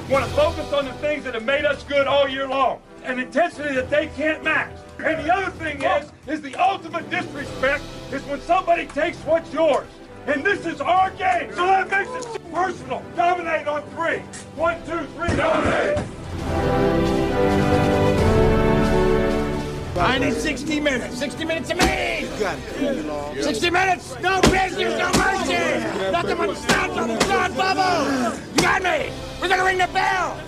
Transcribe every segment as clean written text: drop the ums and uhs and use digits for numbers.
want to focus on the things that have made us good all year long. An intensity that they can't match. And the other thing is the ultimate disrespect is when somebody takes what's yours. And this is our game, so that makes it so personal. Dominate on 3. 1, 2, 3, dominate. I need 60 minutes. 60 minutes of me! You got it. 60 minutes! No business, no mercy! Nothing but stop, bubble! You got me! We're gonna ring the bell!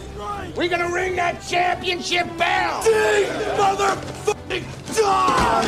We're gonna ring that championship bell! Ding, motherfucking dog!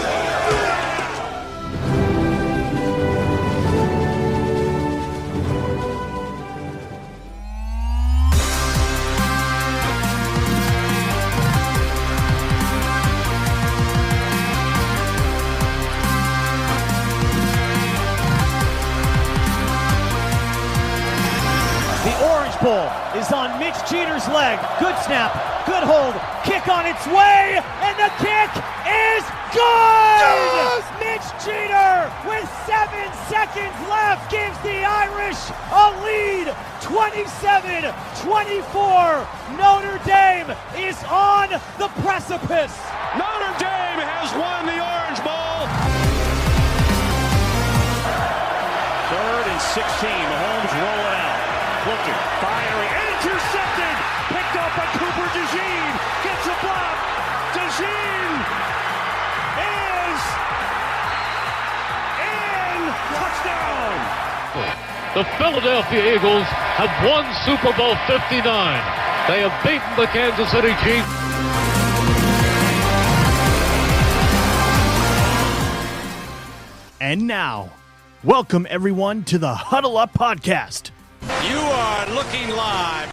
Ball is on Mitch Jeter's leg. Good snap, good hold, kick on its way, and the kick is good! Yes! Mitch Jeter, with 7 seconds left, gives the Irish a lead, 27-24. Notre Dame is on the precipice. Notre Dame has won the Orange Bowl. 3rd and 16, Mahomes rolling out. Looking, firing, intercepted, picked up by Cooper DeJean, gets a block, DeJean is in, touchdown! The Philadelphia Eagles have won Super Bowl 59. They have beaten the Kansas City Chiefs. And now, welcome everyone to the Huddle Up Podcast. You are looking live.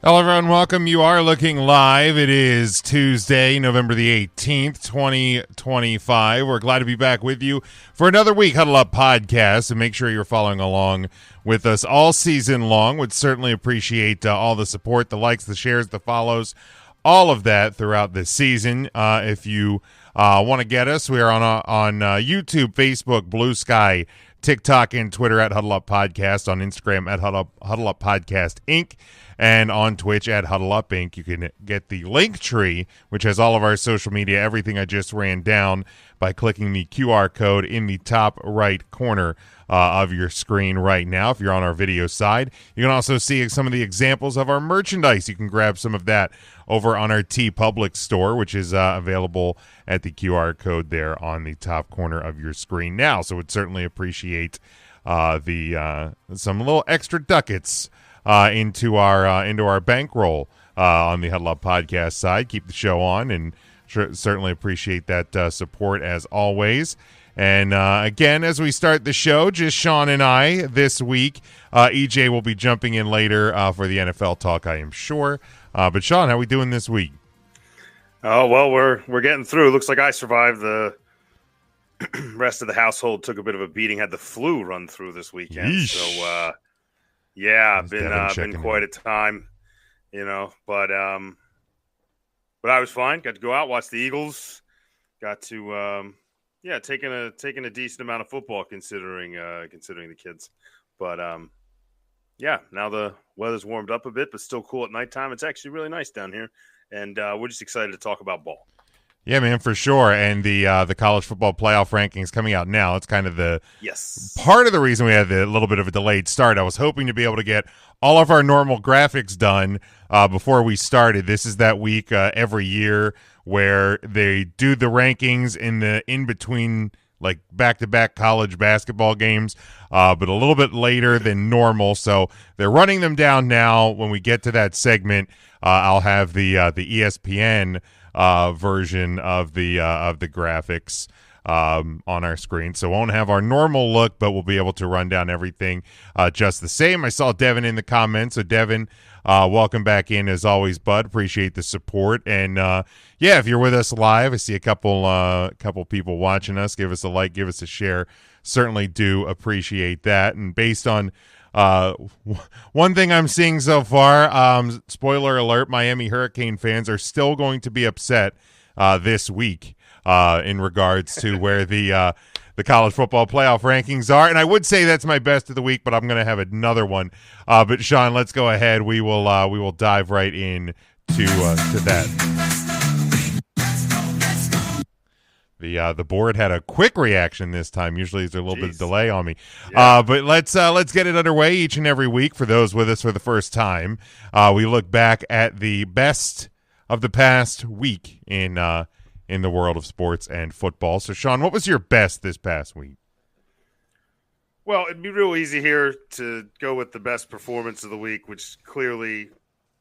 Hello, everyone. Welcome. You are looking live. It is Tuesday, November the 18th, 2025. We're glad to be back with you for another week, Huddle Up Podcast, and make sure you're following along with us all season long. Would certainly appreciate all the support, the likes, the shares, the follows, all of that throughout this season. If you want to get us, we are on YouTube, Facebook, Blue Sky, TikTok, and Twitter at Huddle Up Podcast, on Instagram at Huddle Up Podcast Inc., and on Twitch at Huddle Up Inc. You can get the link tree, which has all of our social media, everything I just ran down, by clicking the QR code in the top right corner of your screen right now. If you're on our video side, you can also see some of the examples of our merchandise. You can grab some of that over on our TeePublic store, which is available at the QR code there on the top corner of your screen now. So would certainly appreciate some little extra ducats into our bankroll on the Huddle Up Podcast side. Keep the show on, and certainly appreciate that support as always. And again, as we start the show, just Sean and I this week. EJ will be jumping in later for the NFL talk, I am sure. But Sean, how we doing this week? Oh, well, we're getting through. Looks like I survived. The rest of the household took a bit of a beating, had the flu run through this weekend. Yeesh. So, yeah, been quite a time, but I was fine. Got to go out, watch the Eagles. Got to, taking a decent amount of football considering the kids. But, now the weather's warmed up a bit, but still cool at nighttime. It's actually really nice down here, and we're just excited to talk about ball. Yeah, man, for sure. And the college football playoff rankings coming out now. It's kind of the part of the reason we had a little bit of a delayed start. I was hoping to be able to get all of our normal graphics done before we started. This is that week every year where they do the rankings in between, like, back-to-back college basketball games, but a little bit later than normal. So they're running them down now. When we get to that segment, I'll have the ESPN version of the graphics on our screen. So won't have our normal look, but we'll be able to run down everything just the same. I saw Devin in the comments. So Devin, welcome back in as always, bud. Appreciate the support. And if you're with us live, I see a couple people watching us. Give us a like, give us a share. Certainly do appreciate that. And based on one thing I'm seeing so far, spoiler alert, Miami Hurricane fans are still going to be upset this week in regards to where the the college football playoff rankings are. And I would say that's my best of the week, but I'm going to have another one. But Sean, let's go ahead. We will dive right in to that. The board had a quick reaction this time. Usually there's a little bit of delay on me. Yeah. But let's get it underway each and every week. For those with us for the first time, we look back at the best of the past week in the world of sports and football. So, Sean, what was your best this past week? Well, it'd be real easy here to go with the best performance of the week, which clearly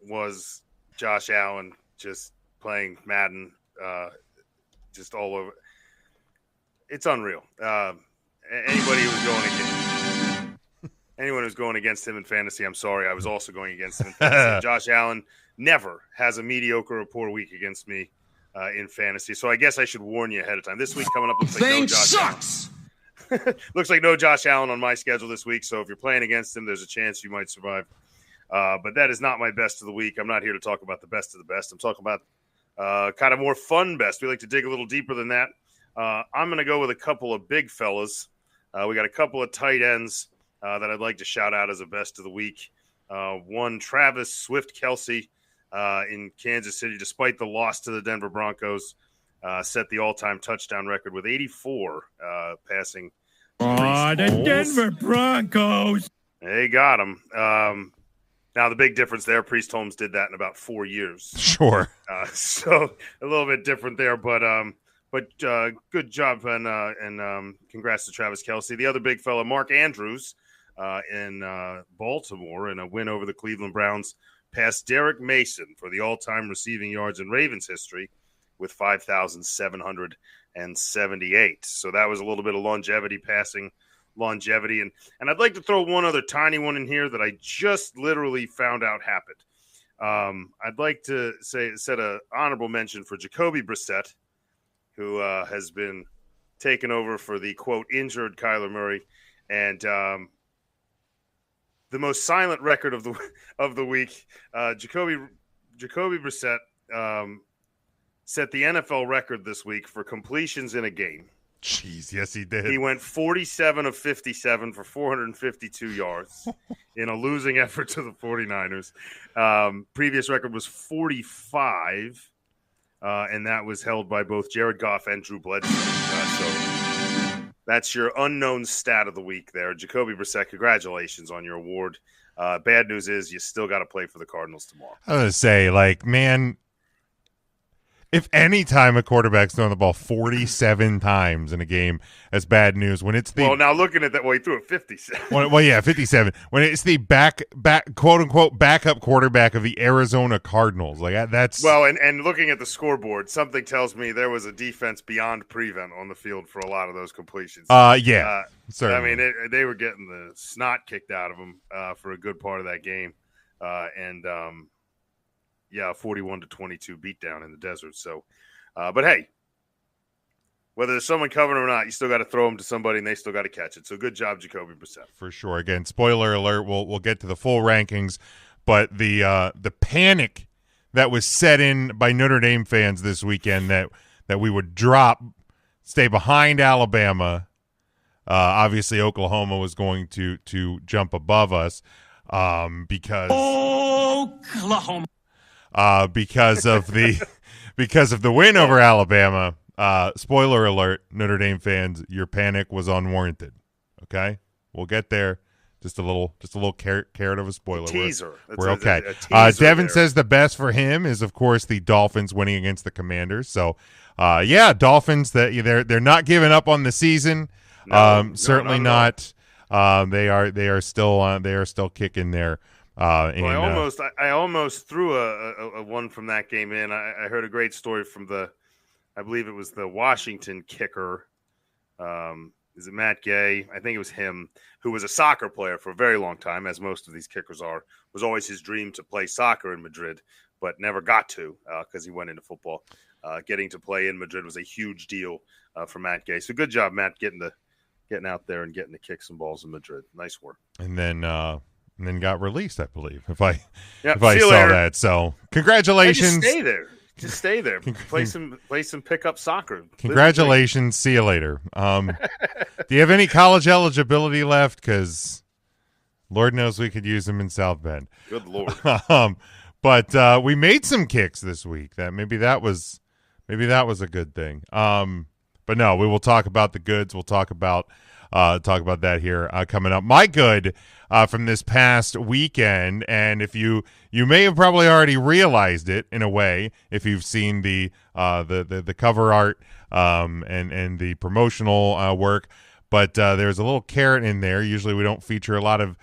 was Josh Allen just playing Madden just all over. It's unreal. Anyone who's going against him in fantasy, I'm sorry. I was also going against him in fantasy. Josh Allen never has a mediocre or poor week against me in fantasy. So I guess I should warn you ahead of time. This week coming up looks like no Josh Allen. Looks like no Josh Allen on my schedule this week. So if you're playing against him, there's a chance you might survive. But that is not my best of the week. I'm not here to talk about the best of the best. I'm talking about kind of more fun best. We like to dig a little deeper than that. I'm going to go with a couple of big fellas. We got a couple of tight ends that I'd like to shout out as a best of the week. One, Travis Swift-Kelce in Kansas City, despite the loss to the Denver Broncos, set the all-time touchdown record with 84 passing. Oh, the Denver Broncos. They got him. Now, the big difference there, Priest Holmes did that in about 4 years. Sure. So a little bit different there, but good job and congrats to Travis Kelce. The other big fella, Mark Andrews in Baltimore in a win over the Cleveland Browns, passed Derek Mason for the all-time receiving yards in Ravens history with 5,778. So that was a little bit of passing longevity. And I'd like to throw one other tiny one in here that I just literally found out happened. I'd like to set an honorable mention for Jacoby Brissett, who has been taken over for the, quote, injured Kyler Murray. And the most silent record of the week, Jacoby Brissett set the NFL record this week for completions in a game. Jeez, yes, he did. He went 47 of 57 for 452 yards in a losing effort to the 49ers. Previous record was 45. And that was held by both Jared Goff and Drew Bledsoe. So that's your unknown stat of the week there. Jacoby Brissett, congratulations on your award. Bad news is you still got to play for the Cardinals tomorrow. I was going to say, man, if any time a quarterback's throwing the ball 47 times in a game, that's bad news. When it's the now looking at that, he threw it 57. Well, yeah, 57. When it's the back quote unquote backup quarterback of the Arizona Cardinals, that's and looking at the scoreboard, something tells me there was a defense beyond prevent on the field for a lot of those completions. Yeah, certainly. I mean, they were getting the snot kicked out of them for a good part of that game, Yeah, 41-22 beatdown in the desert. So, but hey, whether there's someone covering or not, you still got to throw them to somebody, and they still got to catch it. So, good job, Jacoby Brissett. For sure. Again, spoiler alert. We'll get to the full rankings, but the panic that was set in by Notre Dame fans this weekend that we would stay behind Alabama. Obviously, Oklahoma was going to jump above us because Oklahoma. Because of the win over Alabama. Spoiler alert, Notre Dame fans, your panic was unwarranted. Okay, we'll get there. Just a little carrot of a spoiler. Teaser. We're okay. Devin says the best for him is, of course, the Dolphins winning against the Commanders. So, Dolphins they're not giving up on the season. Certainly not. They are still kicking there. I almost threw a one from that game in. I heard a great story from I believe it was the Washington kicker. Is it Matt Gay? I think it was him, who was a soccer player for a very long time, as most of these kickers are. It was always his dream to play soccer in Madrid, but never got to because he went into football. Getting to play in Madrid was a huge deal for Matt Gay. So good job, Matt, getting out there and getting to kick some balls in Madrid. Nice work. And then got released, I believe, if I saw later. That. So congratulations. Stay there. Just stay there. Play some pickup soccer. Congratulations. See you later. Do you have any college eligibility left? Because Lord knows we could use them in South Bend. Good Lord. But we made some kicks this week. Maybe that was a good thing. But no, we will talk about the goods. We'll talk about that here coming up. My good from this past weekend, and if you may have probably already realized it in a way if you've seen the cover art and the promotional work, but there's a little carrot in there. Usually we don't feature a lot of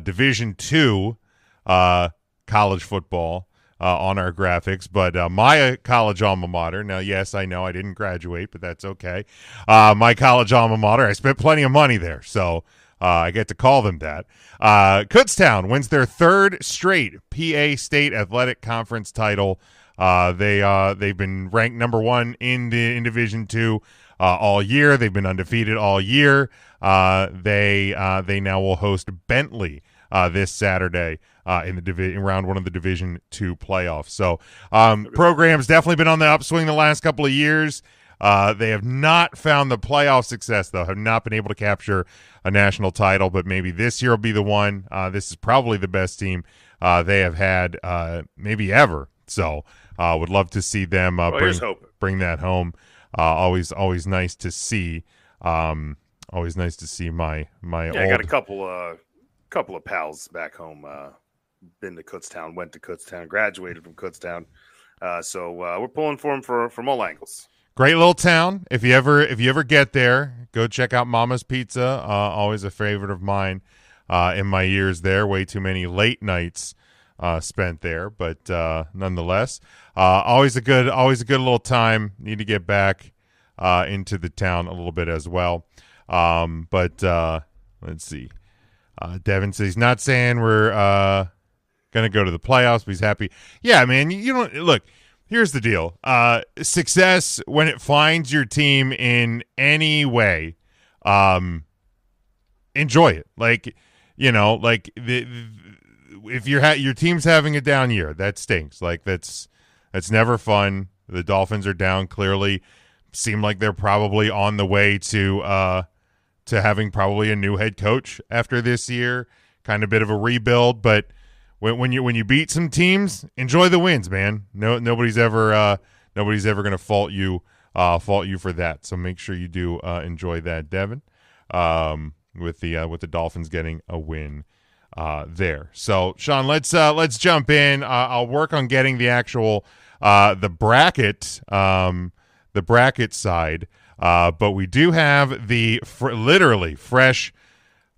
Division II college football on our graphics, but my college alma mater, now yes, I know I didn't graduate, but that's okay. My college alma mater, I spent plenty of money there, so I get to call them that. Kutztown wins their third straight PA State Athletic Conference title. They've been ranked number one in Division II all year. They've been undefeated all year. They now will host Bentley this Saturday in round one of the Division II playoffs. So program's definitely been on the upswing the last couple of years. They have not found the playoff success, though, have not been able to capture a national title, but maybe this year will be the one. This is probably the best team they have had maybe ever. So would love to see them bring that home. Always nice to see. Always nice to see my old. I got a couple of pals back home. Been to Kutztown, went to Kutztown, graduated from Kutztown. So we're pulling for them from all angles. Great little town. If you ever get there, go check out Mama's Pizza. Always a favorite of mine in my years there. Way too many late nights spent there, but nonetheless, always a good little time. Need to get back into the town a little bit as well. But let's see. Devin says he's not saying we're going to go to the playoffs, but he's happy. Yeah, man. You don't look. Here's the deal. Success, when it finds your team in any way, enjoy it. If your team's having a down year, that stinks. That's never fun. The Dolphins are down clearly. Seem like they're probably on the way to having probably a new head coach after this year. Kind of bit of a rebuild, but when you beat some teams, enjoy the wins, man. Nobody's ever going to fault you for that. So make sure you do enjoy that, Devin. With the Dolphins getting a win there. So Sean, let's jump in. I'll work on getting the actual the bracket side. But we do have the literally fresh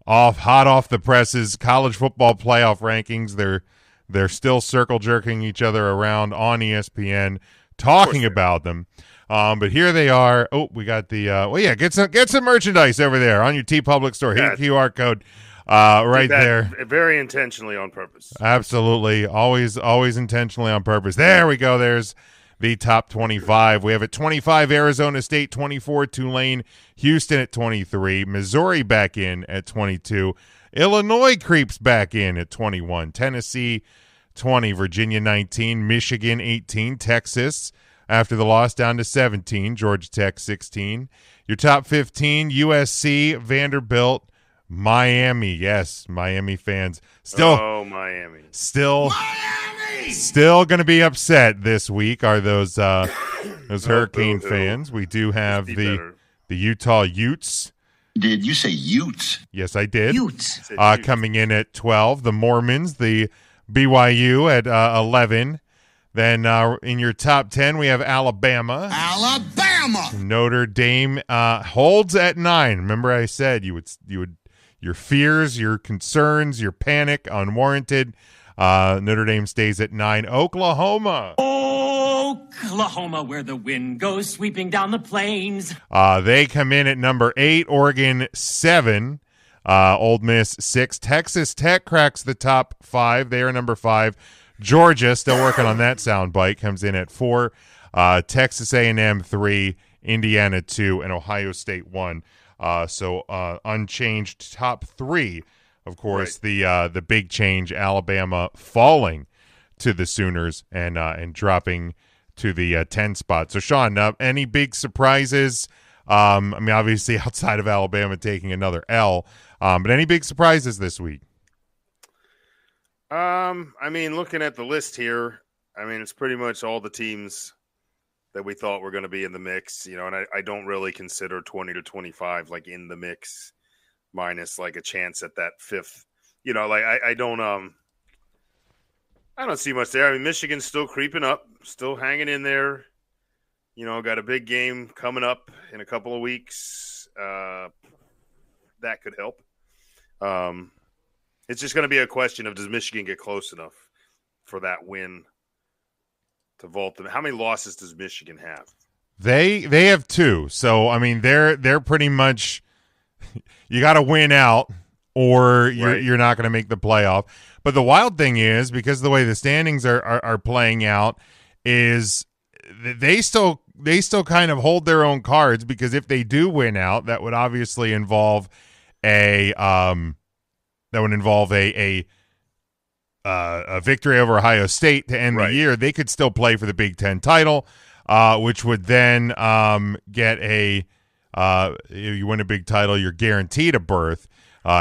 hot off the presses college football playoff rankings. They're still circle jerking each other around on ESPN, talking about them. But here they are. Oh, we got the get some merchandise over there on your TeePublic store. Here's the QR code right there. Very intentionally on purpose. Absolutely. Always intentionally on purpose. There we go. There's the top 25. We have at 25 Arizona State, 24 Tulane, Houston at 23, Missouri back in at 22, Illinois creeps back in at 21, Tennessee 20, Virginia 19, Michigan 18, Texas after the loss down to 17, Georgia Tech 16. Your top 15, USC, Vanderbilt, Miami. Yes, Miami fans Miami. Still going to be upset this week are those Hurricane fans. We do have the Utah Utes. Did you say Utes? Yes, I did. Utes. Coming in at 12. The Mormons, the BYU at 11. Then in your top 10, we have Alabama. Notre Dame holds at 9. Remember I said you would your fears, your concerns, your panic, unwarranted. Notre Dame stays at 9. Oklahoma, where the wind goes sweeping down the plains. They come in at number 8. Oregon 7. Ole Miss 6. Texas Tech cracks the top 5. They are number 5. Georgia, still working on that soundbite, comes in at 4. Texas A&M 3. Indiana 2. And Ohio State 1. So unchanged top 3. Of course, right. The big change, Alabama falling to the Sooners and dropping to the 10 spot. So, Sean, any big surprises? I mean, obviously, outside of Alabama taking another L, but any big surprises this week? I mean, looking at the list here, I mean, it's pretty much all the teams that we thought were going to be in the mix, you know, and I don't really consider 20 to 25 like in the mix, minus like a chance at that fifth. You know, like I don't see much there. I mean, Michigan's still creeping up, still hanging in there. You know, got a big game coming up in a couple of weeks. That could help. It's just going to be a question of, does Michigan get close enough for that win to vault them? How many losses does Michigan have? They have 2. So I mean, they're pretty much, you got to win out or you're not going to make the playoff. But the wild thing is, because of the way the standings are playing out, is they still kind of hold their own cards, because if they do win out, that would obviously involve a victory over Ohio State to end the year. They could still play for the Big Ten title, which would then get if you win a big title, you're guaranteed a berth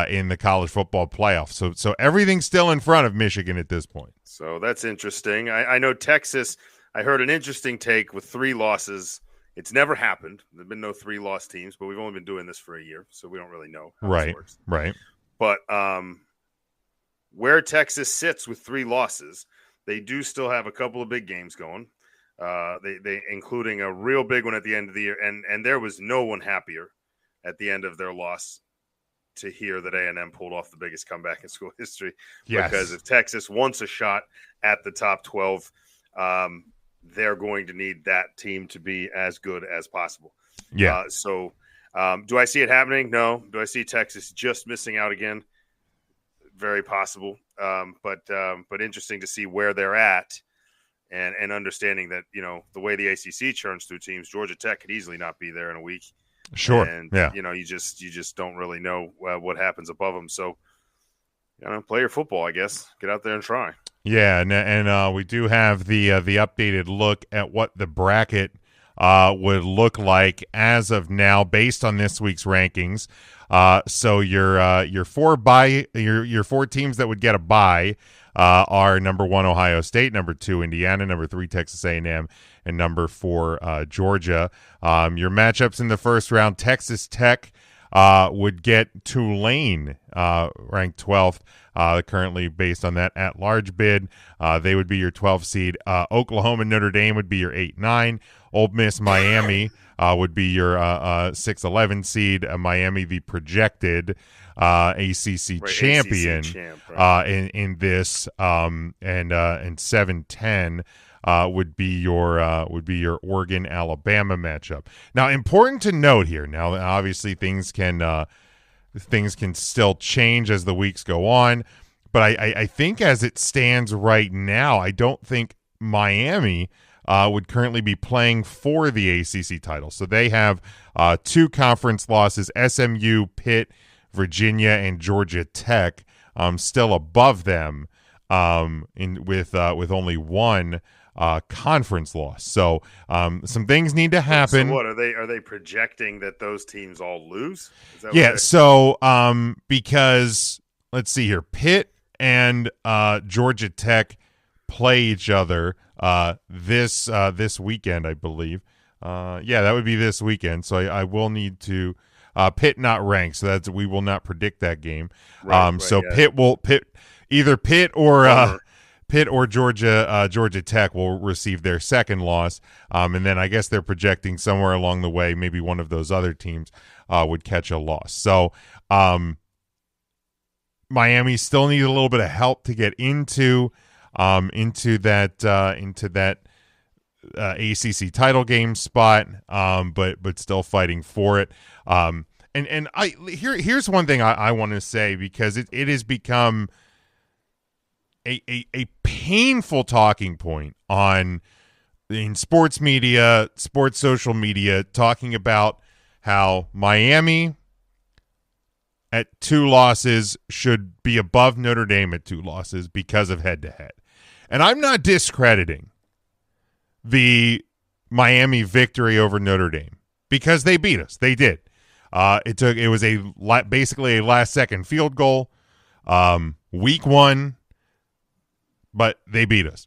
in the college football playoff. So everything's still in front of Michigan at this point. So that's interesting. I know Texas, I heard an interesting take with 3 losses. It's never happened. There have been no 3-loss teams, but we've only been doing this for a year, so we don't really know how this works. Right. But where Texas sits with 3 losses, they do still have a couple of big games going. They including a real big one at the end of the year, and there was no one happier at the end of their loss to hear that A&M pulled off the biggest comeback in school history. Yes. Because if Texas wants a shot at the top 12, they're going to need that team to be as good as possible. Yeah. So do I see it happening? No. Do I see Texas just missing out again? Very possible. But interesting to see where they're at, and understanding that, you know, the way the ACC churns through teams, Georgia Tech could easily not be there in a week. Sure. And, yeah. you know, you just don't really know what happens above them. So, you know, play your football, I guess. Get out there and try. Yeah, and we do have the updated look at what the bracket would look like as of now, based on this week's rankings. So your 4 teams that would get a bye are number 1 Ohio State, number 2 Indiana, number 3 Texas A&M, and number 4 Georgia. Your matchups in the first round: Texas Tech would get Tulane, ranked 12th. Currently, based on that at-large bid, they would be your 12th seed. Oklahoma and Notre Dame would be your 8-9. Ole Miss, Miami would be your 6-11 seed. Miami, the projected ACC champion, in this, and 7-10 would be your Oregon Alabama matchup. Now, important to note here. Now, obviously, things can still change as the weeks go on, but I think as it stands right now, I don't think Miami would currently be playing for the ACC title. So they have 2 conference losses: SMU, Pitt, Virginia, and Georgia Tech, still above them, with only 1 conference loss. So some things need to happen. So what are they projecting that those teams all lose? Yeah. So because let's see here, Pitt and Georgia Tech play each other this weekend, I believe. Yeah, that would be this weekend. So I will need to Pitt not ranked, so we will not predict that game. So yeah. Either Pitt or Georgia Tech will receive their second loss, and then I guess they're projecting somewhere along the way maybe one of those other teams would catch a loss. So Miami still needs a little bit of help to get into that ACC title game spot, but still fighting for it. Here's one thing I want to say, because it has become a painful talking point in sports media, sports social media, talking about how Miami at 2 losses should be above Notre Dame at 2 losses because of head-to-head. And I'm not discrediting the Miami victory over Notre Dame because they beat us. They did. It was basically a last-second field goal, week 1, but they beat us.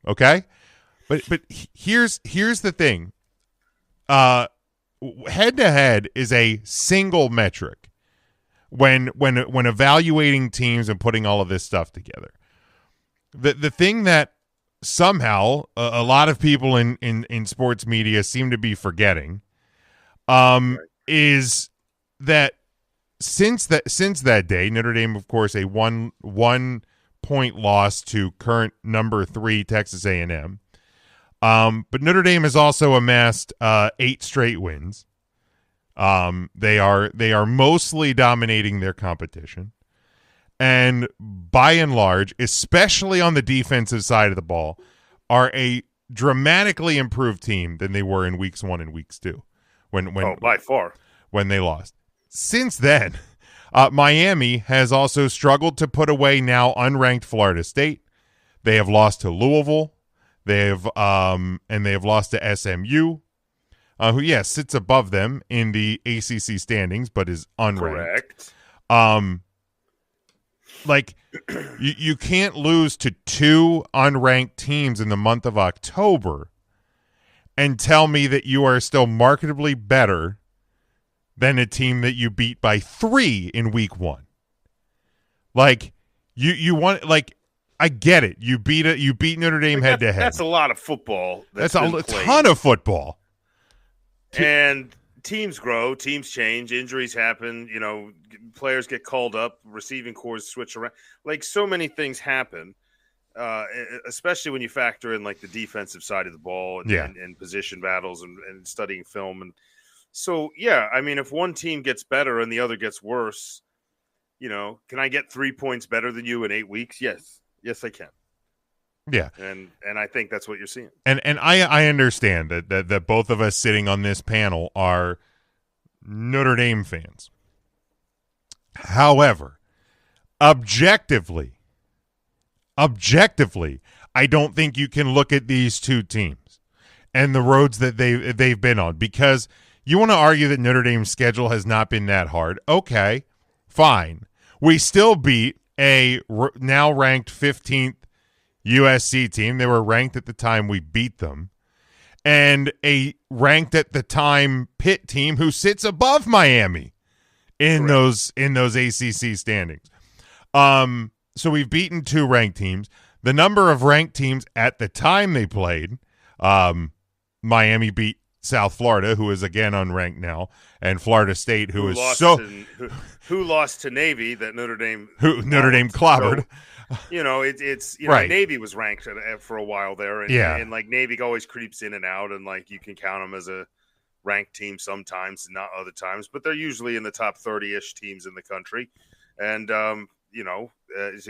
Okay, but here's the thing. Head-to-head is a single metric when evaluating teams and putting all of this stuff together. The thing that somehow a lot of people in sports media seem to be forgetting is that since that day, Notre Dame, of course, a one point loss to current number 3 Texas A&M. But Notre Dame has also amassed 8 straight wins. They are mostly dominating their competition, and by and large, especially on the defensive side of the ball, are a dramatically improved team than they were in weeks 1 and weeks 2. When by far when they lost. Since then, Miami has also struggled to put away now unranked Florida State. They have lost to Louisville. They have lost to SMU, who sits above them in the ACC standings, but is unranked. Correct. You can't lose to 2 unranked teams in the month of October and tell me that you are still markedly better than a team that you beat by 3 in week 1. You want I get it. You beat Notre Dame head to head. That's a lot of football. That's a ton of football. And teams grow, teams change, injuries happen. Players get called up, receiving corps switch around. So many things happen, especially when you factor in the defensive side of the ball and position battles and studying film. And so, if one team gets better and the other gets worse, can I get 3 points better than you in 8 weeks? Yes. Yes, I can. Yeah. And I think that's what you're seeing. And I understand that both of us sitting on this panel are Notre Dame fans. However, objectively, I don't think you can look at these two teams and the roads that they've been on, because you want to argue that Notre Dame's schedule has not been that hard. Okay, fine. We still beat a now ranked 15th USC team. They were ranked at the time we beat them. And a ranked at the time Pitt team who sits above Miami in those ACC standings. So we've beaten 2 ranked teams. The number of ranked teams at the time they played, Miami beat South Florida, who is again unranked now, and Florida State, who lost to Navy that Notre Dame clobbered. So, right. Navy was ranked for a while there, and Navy always creeps in and out, and you can count them as a ranked team sometimes, not other times, but they're usually in the top 30-ish teams in the country, and to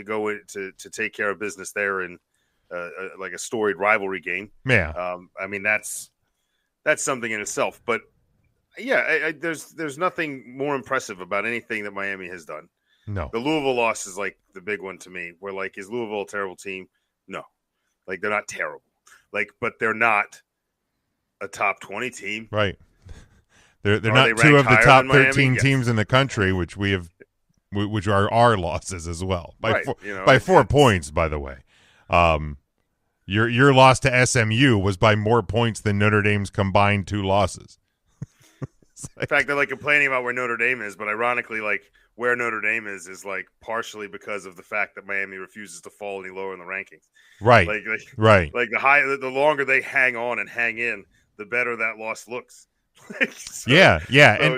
go to take care of business there in a storied rivalry game. Yeah, that's something in itself, but there's nothing more impressive about anything that Miami has done. No, the Louisville loss is the big one to me. Where is Louisville a terrible team? No, they're not terrible. But they're not a top 20 team. Right. They're not 2 of the top 13 teams in the country, which are our losses as well by 4 points. By the way, your loss to SMU was by more points than Notre Dame's combined 2 losses. In fact, they're complaining about where Notre Dame is, but ironically, where Notre Dame is partially because of the fact that Miami refuses to fall any lower in the rankings. Right. Right. The longer they hang on and hang in, the better that loss looks. Yeah. So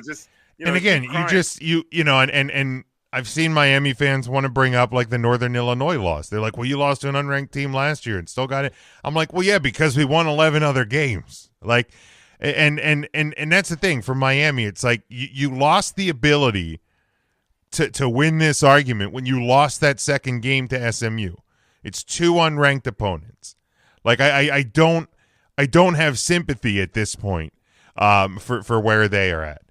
and again, and I've seen Miami fans want to bring up the Northern Illinois loss. They're well, you lost to an unranked team last year and still got it. I'm well, yeah, because we won 11 other games. And that's the thing for Miami. It's you lost the ability to win this argument when you lost that second game to SMU. It's 2 unranked opponents. I don't have sympathy at this point for where they are at.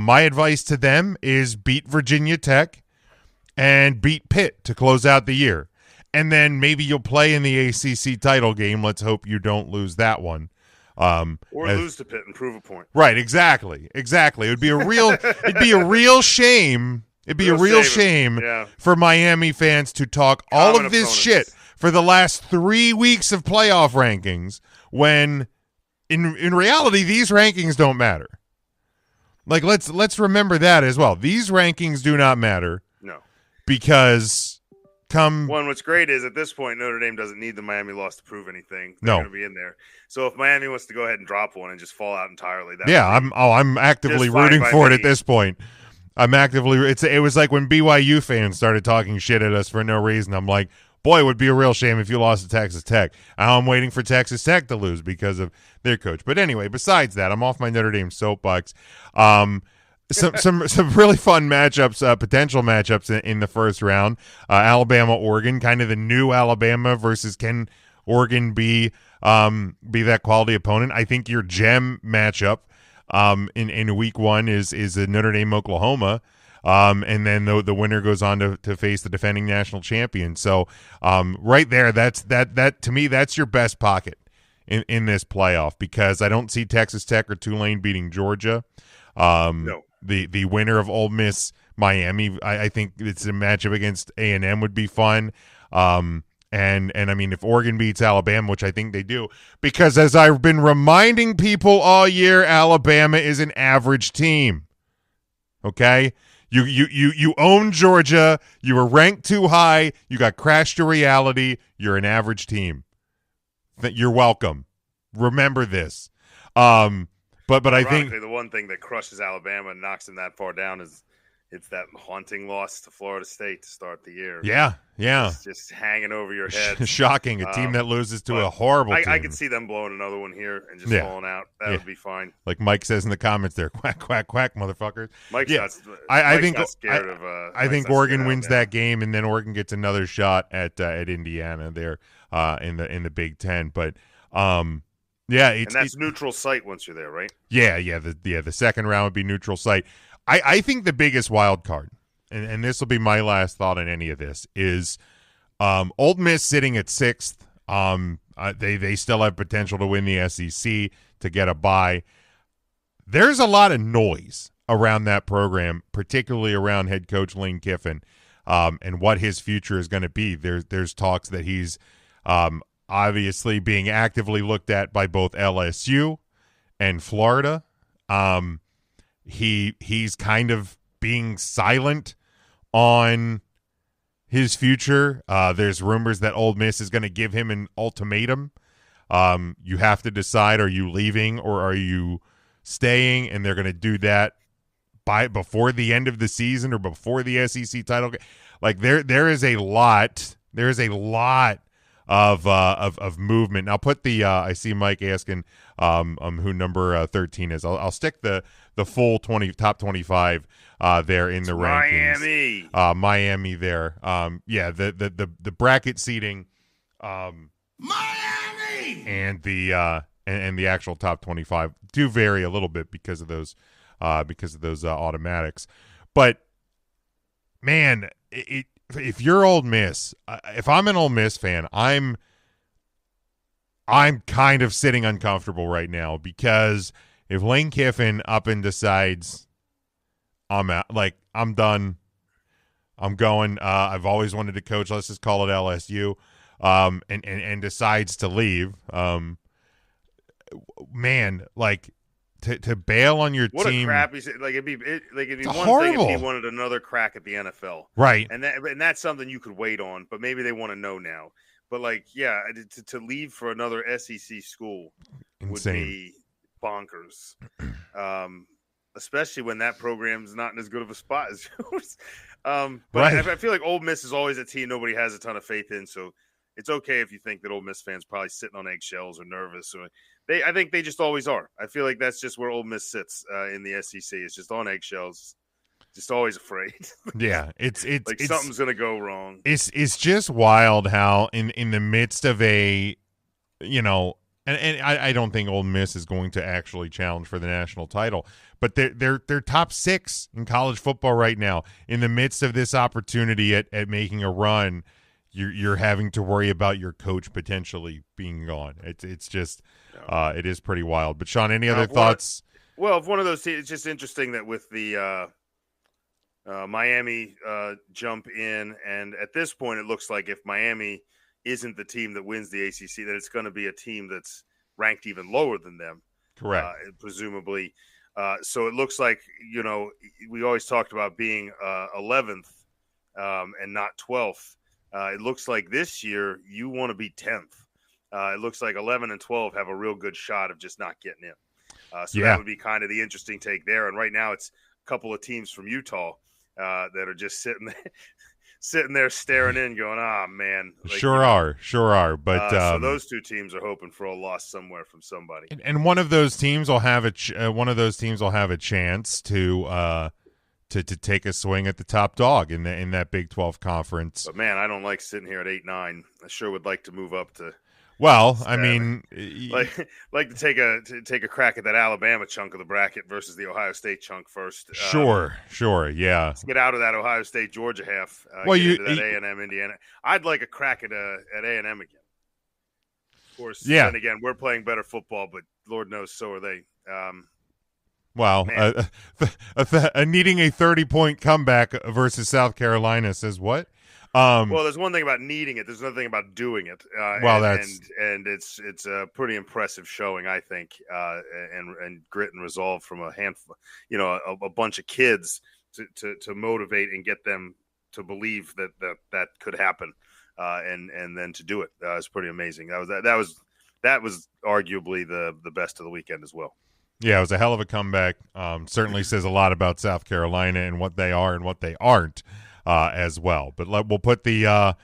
My advice to them is beat Virginia Tech and beat Pitt to close out the year. And then maybe you'll play in the ACC title game. Let's hope you don't lose that one. Lose to Pitt and prove a point. Right, exactly. It would be a real shame. It'd be a real shame for Miami fans to talk all of this shit for the last 3 weeks of playoff rankings when in reality these rankings don't matter. Like let's remember that as well. These rankings do not matter. No. Because what's great is at this point Notre Dame doesn't need the Miami loss to prove anything. They're going to be in there. So if Miami wants to go ahead and drop one and just fall out entirely, I'm actively rooting for it at this point. It was like when BYU fans started talking shit at us for no reason. I'm like, boy, it would be a real shame if you lost to Texas Tech. Now I'm waiting for Texas Tech to lose because of their coach. But anyway, besides that, I'm off my Notre Dame soapbox. Some really fun matchups, potential matchups in the first round. Alabama, Oregon, kind of the new Alabama versus can Oregon be that quality opponent? I think your gem matchup in week one is a Notre Dame, Oklahoma. And then the winner goes on to face the defending national champion. So right there, that to me, that's your best pocket in this playoff, because I don't see Texas Tech or Tulane beating Georgia. No. The winner of Ole Miss Miami, I think it's a matchup against A&M would be fun. And I mean, if Oregon beats Alabama, which I think they do, because as I've been reminding people all year, Alabama is an average team. Okay? You own Georgia. You were ranked too high. You got crashed to reality. You're an average team. You're welcome. Remember this. But I think the one thing that crushes Alabama and knocks them that far down is it's that haunting loss to Florida State to start the year. Yeah. It's just hanging over your head. Shocking. A team that loses to a horrible team. I could see them blowing another one here and just falling out. That would be fine. Like Mike says in the comments there, quack, quack, quack, motherfuckers. I think Oregon wins that game, and then Oregon gets another shot at Indiana there in the Big Ten. But and that's neutral site once you're there, right? The second round would be neutral site. I think the biggest wild card, and this will be my last thought on any of this, is Ole Miss sitting at 6th. They still have potential to win the SEC, to get a bye. There's a lot of noise around that program, particularly around head coach Lane Kiffin, and what his future is going to be. There's talks that he's obviously being actively looked at by both LSU and Florida. He's kind of being silent on his future. There's rumors that Ole Miss is going to give him an ultimatum. You have to decide, are you leaving or are you staying? And they're going to do that before the end of the season or before the SEC title. Like there is a lot. There's a lot of movement. I'll put the I see Mike asking who number 13 is. I'll stick the full top 25 there in the rankings. Miami there. The bracket seating Miami and the actual top 25 do vary a little bit because of those automatics. But man, if you're Ole Miss, if I'm an Ole Miss fan, I'm kind of sitting uncomfortable right now, because if Lane Kiffin up and decides I'm out, like I'm done, I'm going, I've always wanted to coach, let's just call it LSU, and decides to leave, man, like to bail on your what team. What a crappy – like it'd be one horrible thing if he wanted another crack at the NFL. Right. And that's something you could wait on, but maybe they want to know now. But, to leave for another SEC school would be bonkers, especially when that program's not in as good of a spot as yours. I feel like Ole Miss is always a team nobody has a ton of faith in, so it's okay if you think that Ole Miss fans probably sitting on eggshells or nervous. I think they just always are. I feel like that's just where Ole Miss sits in the SEC. It's just on eggshells, just always afraid. Yeah, it's something's gonna go wrong. It's just wild how in the midst of a, and I don't think Ole Miss is going to actually challenge for the national title, but they're top 6 in college football right now. In the midst of this opportunity at making a run, you're having to worry about your coach potentially being gone. It's just it is pretty wild. But Sean, any other thoughts? Well, if one of those teams, it's just interesting that with the Miami jump in, and at this point, it looks like if Miami isn't the team that wins the ACC, that it's going to be a team that's ranked even lower than them. Correct. Presumably. So it looks like, we always talked about being 11th and not 12th. It looks like this year you want to be 10th. It looks like 11 and 12 have a real good shot of just not getting in. That would be kind of the interesting take there. And right now it's a couple of teams from Utah that are just sitting there staring in going, man. Sure are. But so those two teams are hoping for a loss somewhere from somebody. And one of those teams will have a chance to take a swing at the top dog in that Big 12 conference. But man, I don't like sitting here at 8-9. I sure would like to move up to. Well, I mean, like to take a crack at that Alabama chunk of the bracket versus the Ohio State chunk first. Sure, yeah. Let's get out of that Ohio State Georgia half. Well, into that A&M Indiana. I'd like a crack at A&M again. Of course, yeah. And again, we're playing better football, but Lord knows so are they. Needing a 30-point comeback versus South Carolina says what? Well, there's one thing about needing it. There's another thing about doing it. And it's a pretty impressive showing, I think, and grit and resolve from a handful, a bunch of kids to motivate and get them to believe that could happen, and then to do it is pretty amazing. That was arguably the best of the weekend as well. Yeah, it was a hell of a comeback. Certainly says a lot about South Carolina and what they are and what they aren't. As well, but we'll put the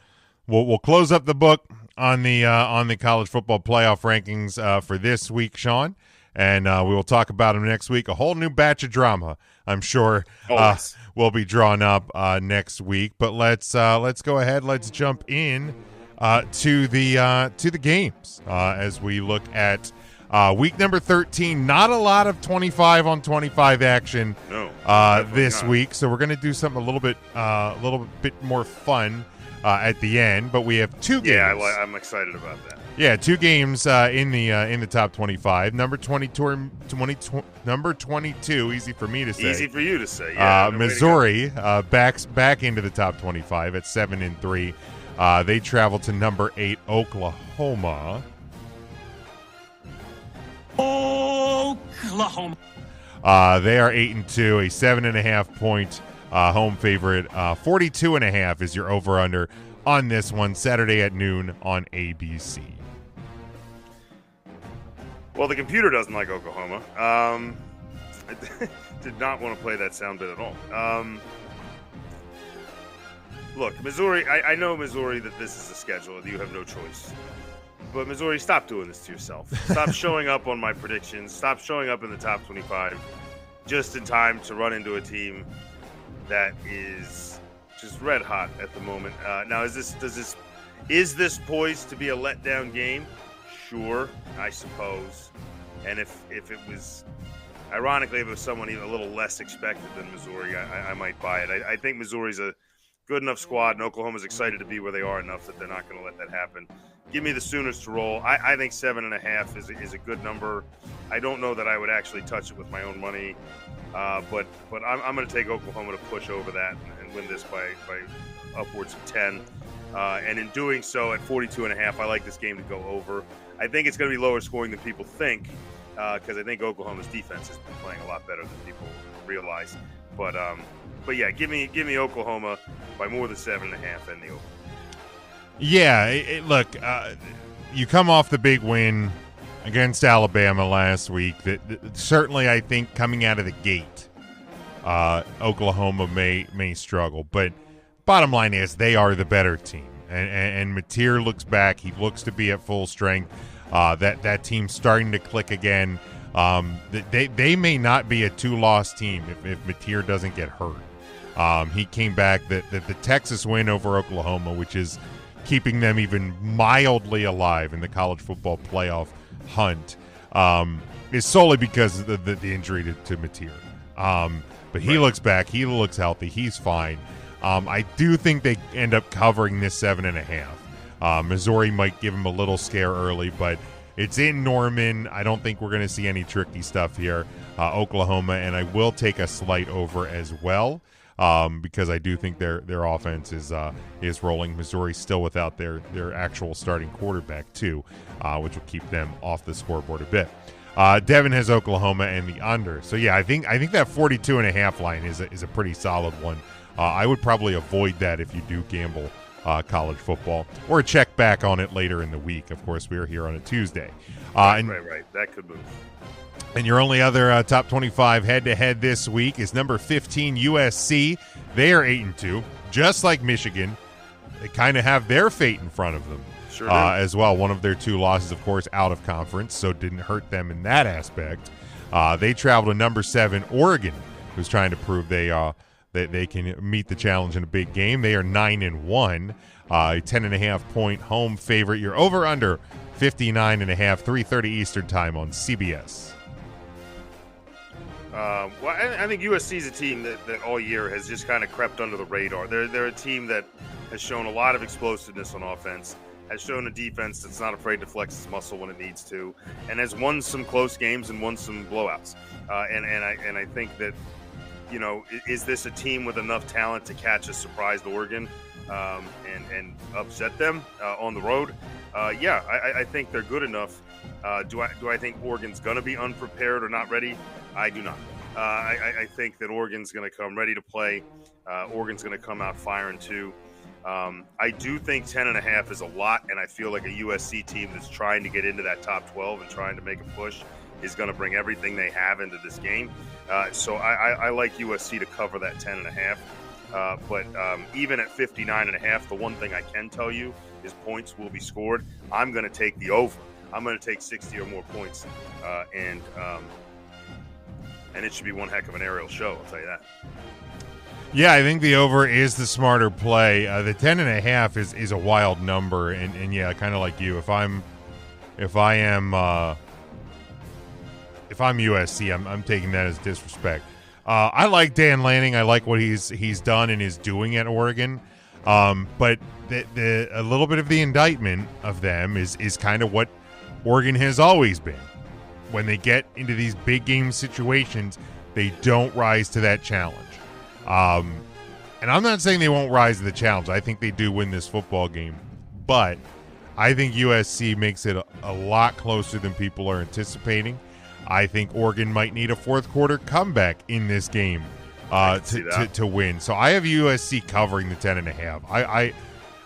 we'll close up the book on the college football playoff rankings for this week, Sean, and we will talk about them next week. A whole new batch of drama, I'm sure, will be drawn up next week. But let's go ahead. Let's jump in to the games as we look at. Week number 13, not a lot of 25 on 25 action this week, so we're going to do something a little bit more fun at the end. But we have two games. Yeah, I'm excited about that. Yeah, two games in the top 25. Number 22, easy for me to say. Easy for you to say. Yeah, Missouri backs back into the top 25 at 7-3. They travel to number 8 Oklahoma. Oklahoma. They are 8-2, a 7.5 point home favorite. 42.5 is your over/under on this one. Saturday at noon on ABC. Well, the computer doesn't like Oklahoma. I did not want to play that sound bit at all. Look, Missouri. I know Missouri that this is the schedule. You have no choice. But Missouri, stop doing this to yourself. Stop showing up on my predictions. Stop showing up in the top 25 just in time to run into a team that is just red hot at the moment. Now, is this poised to be a letdown game? Sure, I suppose. And if it was, ironically, if it was someone even a little less expected than Missouri, I might buy it. I think Missouri's a good enough squad, and Oklahoma's excited to be where they are enough that they're not going to let that happen. Give me the Sooners to roll. I think 7.5 is a good number. I don't know that I would actually touch it with my own money, but I'm going to take Oklahoma to push over that and win this by upwards of 10. And in doing so, at 42.5, I like this game to go over. I think it's going to be lower scoring than people think because I think Oklahoma's defense has been playing a lot better than people realize. But yeah, give me Oklahoma by more than 7.5 and the over. Yeah, look, you come off the big win against Alabama last week. That certainly, I think, coming out of the gate, Oklahoma may struggle. But bottom line is they are the better team. And Mateer looks back. He looks to be at full strength. That team's starting to click again. They may not be a 2-loss team if Mateer doesn't get hurt. He came back. The Texas win over Oklahoma, which is keeping them even mildly alive in the college football playoff hunt, is solely because of the injury to Mateer. But he looks back. He looks healthy. He's fine. I do think they end up covering this 7.5. Missouri might give them a little scare early, but it's in Norman. I don't think we're going to see any tricky stuff here. Oklahoma, and I will take a slight over as well. Because I do think their offense is rolling. Missouri still without their actual starting quarterback too, which will keep them off the scoreboard a bit. Devin has Oklahoma and the under. So yeah, I think that 42.5 line is a pretty solid one. I would probably avoid that if you do gamble college football, or check back on it later in the week. Of course, we're here on a Tuesday. Right. That could move. And your only other top 25 head-to-head this week is number 15 USC. They are 8-2, just like Michigan. They kind of have their fate in front of them as well. One of their 2 losses, of course, out of conference, so it didn't hurt them in that aspect. They travel to number 7 Oregon, who's trying to prove they can meet the challenge in a big game. They are 9-1, a 10.5-point home favorite. You're over/under 59.5, 3:30 Eastern time on CBS. Well, I think USC is a team that all year has just kind of crept under the radar. They're a team that has shown a lot of explosiveness on offense, has shown a defense that's not afraid to flex its muscle when it needs to, and has won some close games and won some blowouts. And I think that, is this a team with enough talent to catch a surprised Oregon and upset them on the road? Yeah, I think they're good enough. Do I think Oregon's going to be unprepared or not ready? I do not. I think that Oregon's going to come ready to play. Oregon's going to come out firing too. I do think 10.5 is a lot, and I feel like a USC team that's trying to get into that top 12 and trying to make a push is going to bring everything they have into this game. So I like USC to cover that 10.5. But even at 59.5, the one thing I can tell you is points will be scored. I'm going to take the over. I'm going to take 60 or more points, and it should be one heck of an aerial show, I'll tell you that. Yeah, I think the over is the smarter play. The 10.5 is a wild number, and yeah, kind of like you. If I'm USC, I'm taking that as disrespect. I like Dan Lanning. I like what he's done and is doing at Oregon. But a little bit of the indictment of them is kind of what Oregon has always been. When they get into these big game situations, they don't rise to that challenge. And I'm not saying they won't rise to the challenge. I think they do win this football game. But I think USC makes it a lot closer than people are anticipating. I think Oregon might need a fourth quarter comeback in this game to win. So I have USC covering the 10.5.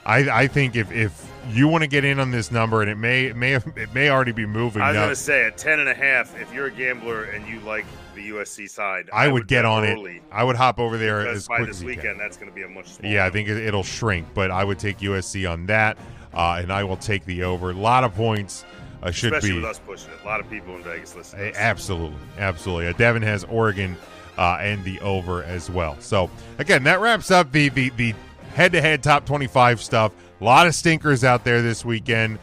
I think if you want to get in on this number, and it may already be moving. I was going to say at 10.5, if you're a gambler and you like the USC side, I would get on it. I would hop over there as quick as you can. By this weekend, that's going to be a much smaller. Yeah, I think it'll shrink, but I would take USC on that, and I will take the over. A lot of points. Especially with us pushing it. A lot of people in Vegas listen to us. Absolutely. Devin has Oregon and the over as well. So, again, that wraps up the head-to-head top 25 stuff. A lot of stinkers out there this weekend,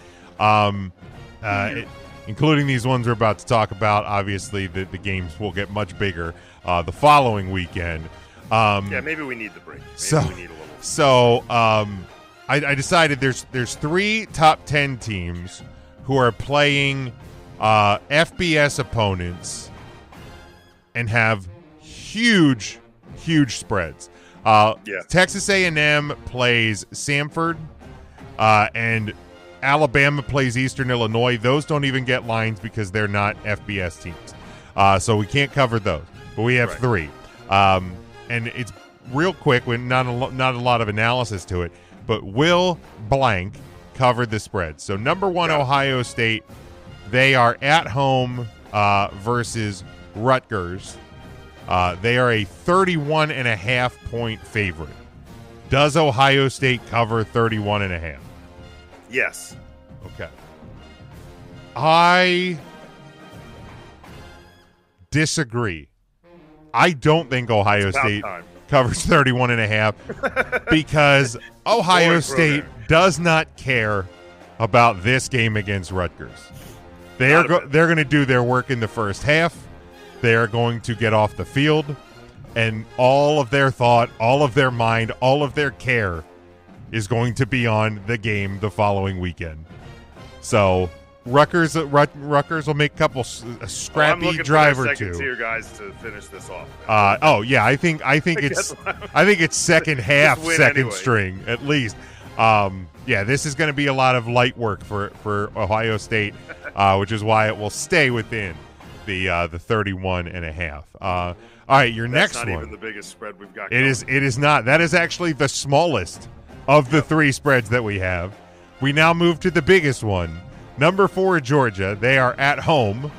including these ones we're about to talk about. Obviously, the games will get much bigger the following weekend. Yeah, maybe we need the break. Maybe we need a little. So, I decided there's 3 top 10 teams who are playing FBS opponents and have huge spreads. Texas A&M plays Samford, and Alabama plays Eastern Illinois. Those don't even get lines because they're not FBS teams. So we can't cover those. But we have 3. And it's real quick, with not a lot of analysis to it, but will blank covered the spread. So number 1, Ohio State, they are at home versus Rutgers. They are a 31.5-point favorite. Does Ohio State cover 31.5? Yes. Okay. I disagree. I don't think Ohio State covers 31.5 because Ohio State does not care about this game against Rutgers. They're going to do their work in the first half. They are going to get off the field. and all of their thought, all of their mind, all of their care is going to be on the game the following weekend. So Rutgers will make a couple scrappy drive or two. Tier guys to finish this off. I think it's second half, second string at least. This is going to be a lot of light work for Ohio State, which is why it will stay within the 31.5. All right, your next one. That's not even the biggest spread we've got. It is not. That is actually the smallest of the three spreads that we have. We now move to the biggest one. Number 4, Georgia. They are at home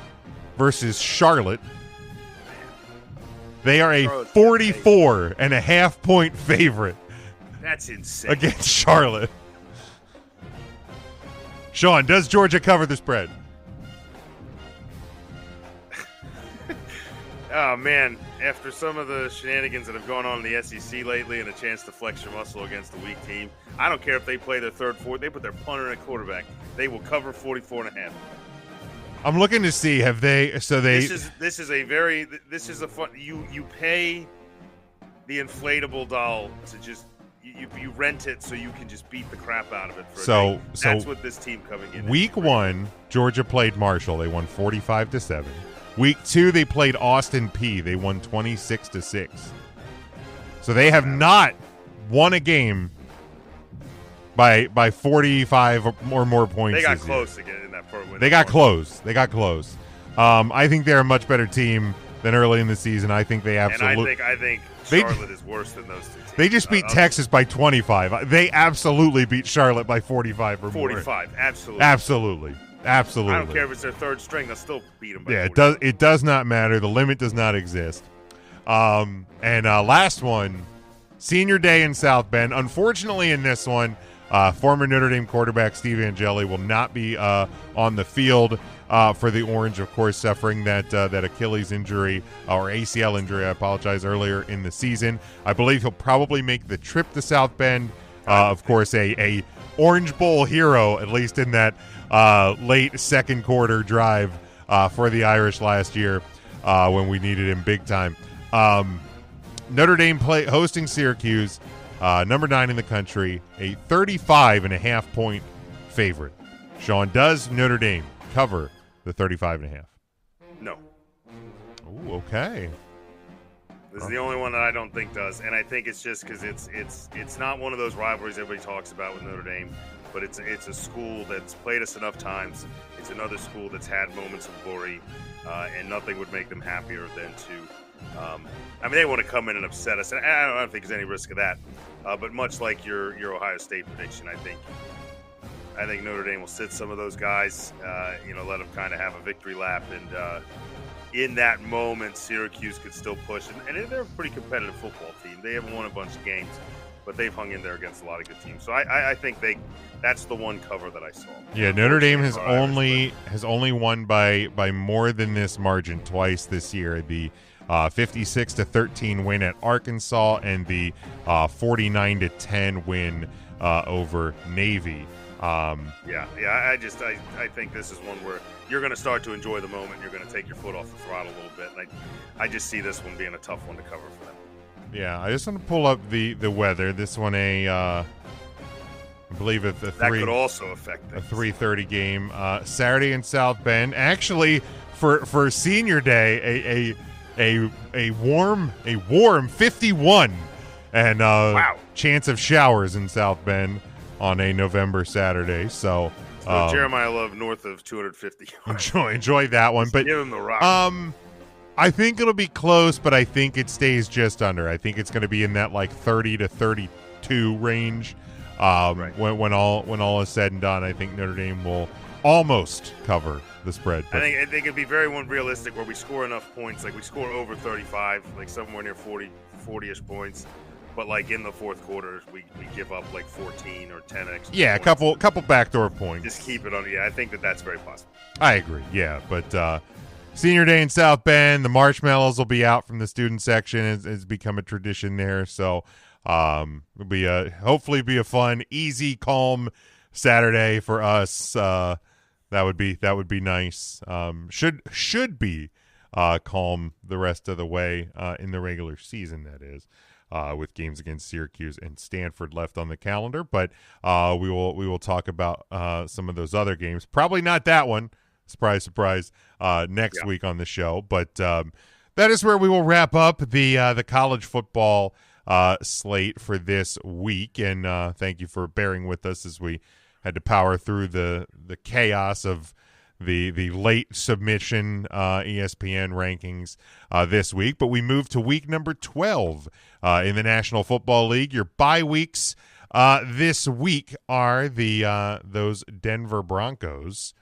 versus Charlotte. They are a 44.5 point favorite. That's insane. Against Charlotte. Sean, does Georgia cover the spread? Oh, man. After some of the shenanigans that have gone on in the SEC lately and a chance to flex your muscle against a weak team, I don't care if they play their third, fourth. They put their punter and quarterback. They will cover 44.5. I'm looking to see, have they – so they – This is a fun – you pay the inflatable doll to just – you rent it so you can just beat the crap out of it for a day. That's what this team coming in. Week 1, Georgia played Marshall. They won 45-7. Week 2, they played Austin Peay. They won 26-6. So they have not won a game by 45 or more points. They got close again in that first win. They got close. I think they're a much better team than early in the season. I think they absolutely. And I think Charlotte is worse than those two teams. They just beat Texas by 25. They absolutely beat Charlotte by 45 or more. 45, absolutely. Absolutely. I don't care if it's their third string; they'll still beat them. Yeah, it does not matter. The limit does not exist. And last one, Senior Day in South Bend. Unfortunately, in this one, former Notre Dame quarterback Steve Angeli will not be on the field for the Orange. Of course, suffering that Achilles injury or ACL injury. I apologize. Earlier in the season, I believe he'll probably make the trip to South Bend. Of course, a Orange Bowl hero, at least in that late second quarter drive for the Irish last year when we needed him big time. Notre Dame hosting Syracuse, number 9 in the country, a 35.5 point favorite. Sean, does Notre Dame cover the 35.5? No. Ooh, okay. This is the only one that I don't think does, and I think it's just because it's not one of those rivalries everybody talks about with Notre Dame, but it's a school that's played us enough times. It's another school that's had moments of glory, and nothing would make them happier than to. They want to come in and upset us, and I don't think there's any risk of that. But much like your Ohio State prediction, I think Notre Dame will sit some of those guys, let them kind of have a victory lap, and in that moment, Syracuse could still push. And they're a pretty competitive football team. They haven't won a bunch of games, but they've hung in there against a lot of good teams. So I think that's the one cover that I saw. Yeah, Notre Dame has only won by more than this margin twice this year. The 56-13 win at Arkansas and the 49-10 win over Navy. I think this is one where you're going to start to enjoy the moment. You're going to take your foot off the throttle a little bit. And I just see this one being a tough one to cover for them. Yeah, I just want to pull up the weather. This one, I believe that could also affect a 3:30 game Saturday in South Bend. Actually, for Senior Day, a warm 51, and wow. Chance of showers in South Bend on a November Saturday. So Jeremiah Love north of 250 yards. Enjoy that one. But give him the rock. I think it'll be close, but I think it stays just under. I think it's going to be in that 30 to 32 range. Right. When all is said and done, I think Notre Dame will almost cover the spread. I think it'd be very realistic where we score enough points, we score over 35, somewhere near 40-ish points. But in the fourth quarter, we give up 14 or 10 extra. Yeah, points. a couple backdoor points. Just keep it on. Yeah, I think that's very possible. I agree. Yeah, but Senior Day in South Bend, the marshmallows will be out from the student section. It's become a tradition there. So it'll be hopefully be a fun, easy, calm Saturday for us. That would be nice. Should be calm the rest of the way in the regular season, that is, with games against Syracuse and Stanford left on the calendar. But we will talk about some of those other games. Probably not that one. Surprise, surprise. Next week on the show. But that is where we will wrap up the college football slate for this week. And thank you for bearing with us as we had to power through the chaos of the late submission ESPN rankings this week. But we move to week number 12 in the National Football League. Your bye weeks this week are those Denver Broncos.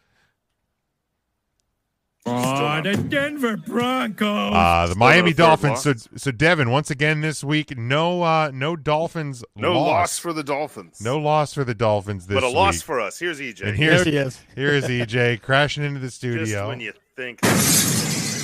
The Denver Broncos. The Miami Dolphins. So Devin, once again this week, no Dolphins. No loss for the Dolphins. No loss for the Dolphins this week. But a loss for us. Here's EJ. And there he is. Here's EJ crashing into the studio. Just when you think.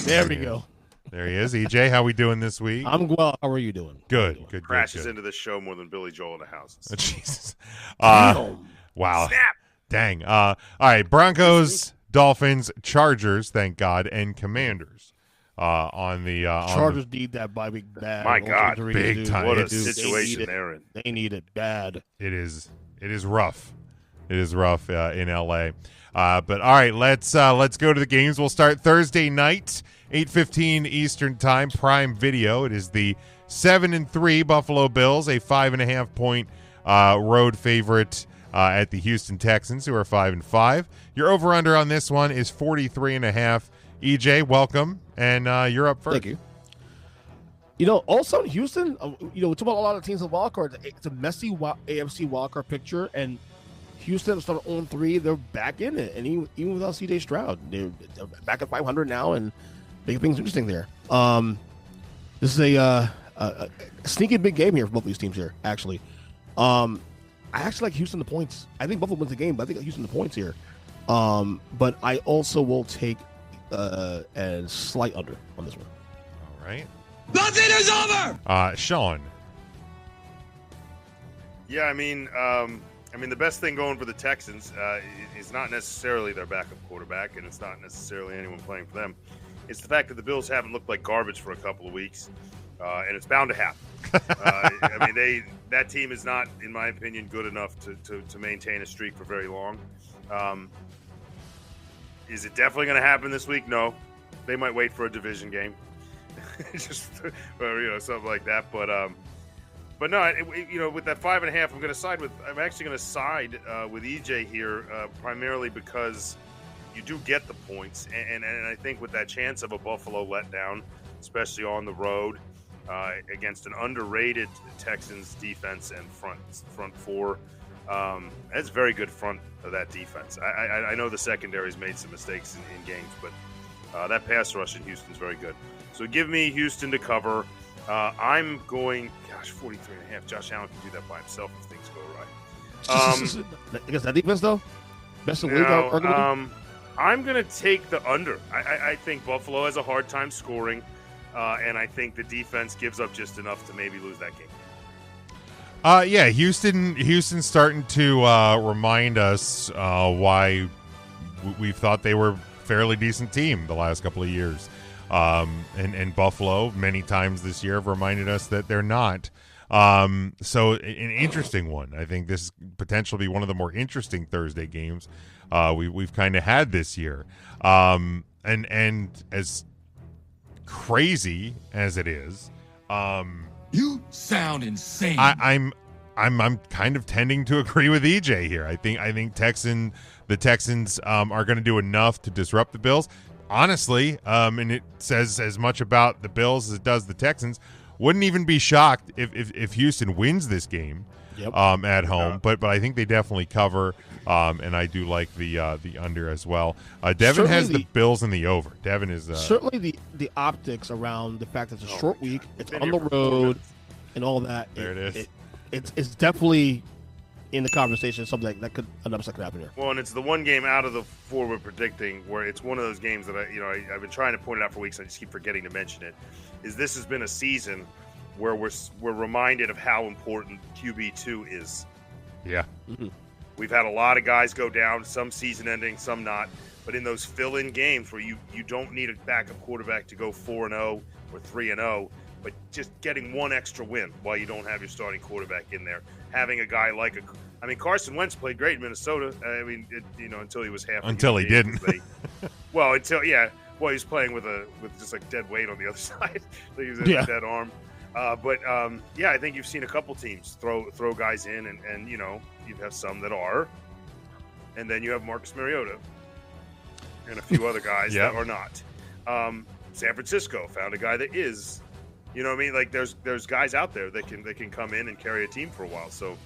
There we go. There he is. EJ, how we doing this week? I'm well. How are you doing? Good. Crashes into the show more than Billy Joel in the houses. Oh, Jesus. Wow. Snap. Dang. All right. Broncos, Dolphins, Chargers, thank God, and Commanders. On the Chargers need that bye week bad. My God, big time. What a situation they're in. They need it bad. It is rough. It is rough in LA. But all right, let's go to the games. We'll start Thursday night, 8:15 Eastern Time, Prime Video. It is the 7-3 Buffalo Bills, a 5.5 point road favorite at the Houston Texans, who are 5-5. Your over/under on this one is 43.5. EJ, welcome, and you're up first. Thank you. You know, also in Houston, we talk about a lot of teams in wildcard. It's a messy AFC wildcard picture, and Houston started 0-3. They're back in it, and even without C.J. Stroud, they're back at 500 now, and big things interesting there. This is a sneaky big game here for both these teams here. Actually, I actually like Houston the points. I think Buffalo wins the game, but I think Houston the points here. But I also will take a slight under on this one. All right. Nothing is over. Sean. Yeah, I mean, the best thing going for the Texans is not necessarily their backup quarterback, and it's not necessarily anyone playing for them. It's the fact that the Bills haven't looked like garbage for a couple of weeks, and it's bound to happen. That team is not, in my opinion, good enough to maintain a streak for very long. Is it definitely going to happen this week? No. They might wait for a division game, something like that. But no, with that 5.5, I'm actually going to side with EJ here, primarily because you do get the points, and I think with that chance of a Buffalo letdown, especially on the road against an underrated Texans defense and front four. That's a very good front of that defense. I know the secondary's made some mistakes in games, but that pass rush in Houston's very good. So give me Houston to cover. I'm going, 43.5. Josh Allen can do that by himself if things go right. Against that defense, though? Best of the league, I'm going to take the under. I think Buffalo has a hard time scoring, and I think the defense gives up just enough to maybe lose that game. Houston's starting to remind us why we've thought they were a fairly decent team the last couple of years. And Buffalo, many times this year, have reminded us that they're not. So an interesting one. I think this is potentially one of the more interesting Thursday games we've kind of had this year. And as crazy as it is, you sound insane. I'm kind of tending to agree with EJ here. I think the Texans are going to do enough to disrupt the Bills. Honestly, and it says as much about the Bills as it does the Texans. Wouldn't even be shocked if Houston wins this game at home. But I think they definitely cover, and I do like the under as well. Devin has the Bills and the over. Devin is certainly the optics around the fact that it's a short week, it's on the road, and all that. There it is. It's definitely in the conversation. Something that could happen here. Well, and it's the one game out of the four we're predicting where it's one of those games that I've been trying to point it out for weeks. I just keep forgetting to mention it. This has been a season where we're reminded of how important QB2 is. Yeah. Mm-hmm. We've had a lot of guys go down, some season ending, some not. But in those fill-in games where you don't need a backup quarterback to go 4-0 or 3-0, but just getting one extra win while you don't have your starting quarterback in there, having a guy like Carson Wentz played great in Minnesota. Until he was half. Until he didn't. He was playing with just like dead weight on the other side. So he was in a dead arm. I think you've seen a couple teams throw guys in, and you have some that are, and then you have Marcus Mariota and a few other guys that are not. San Francisco found a guy that is. You know what I mean? Like there's guys out there that can come in and carry a team for a while. So,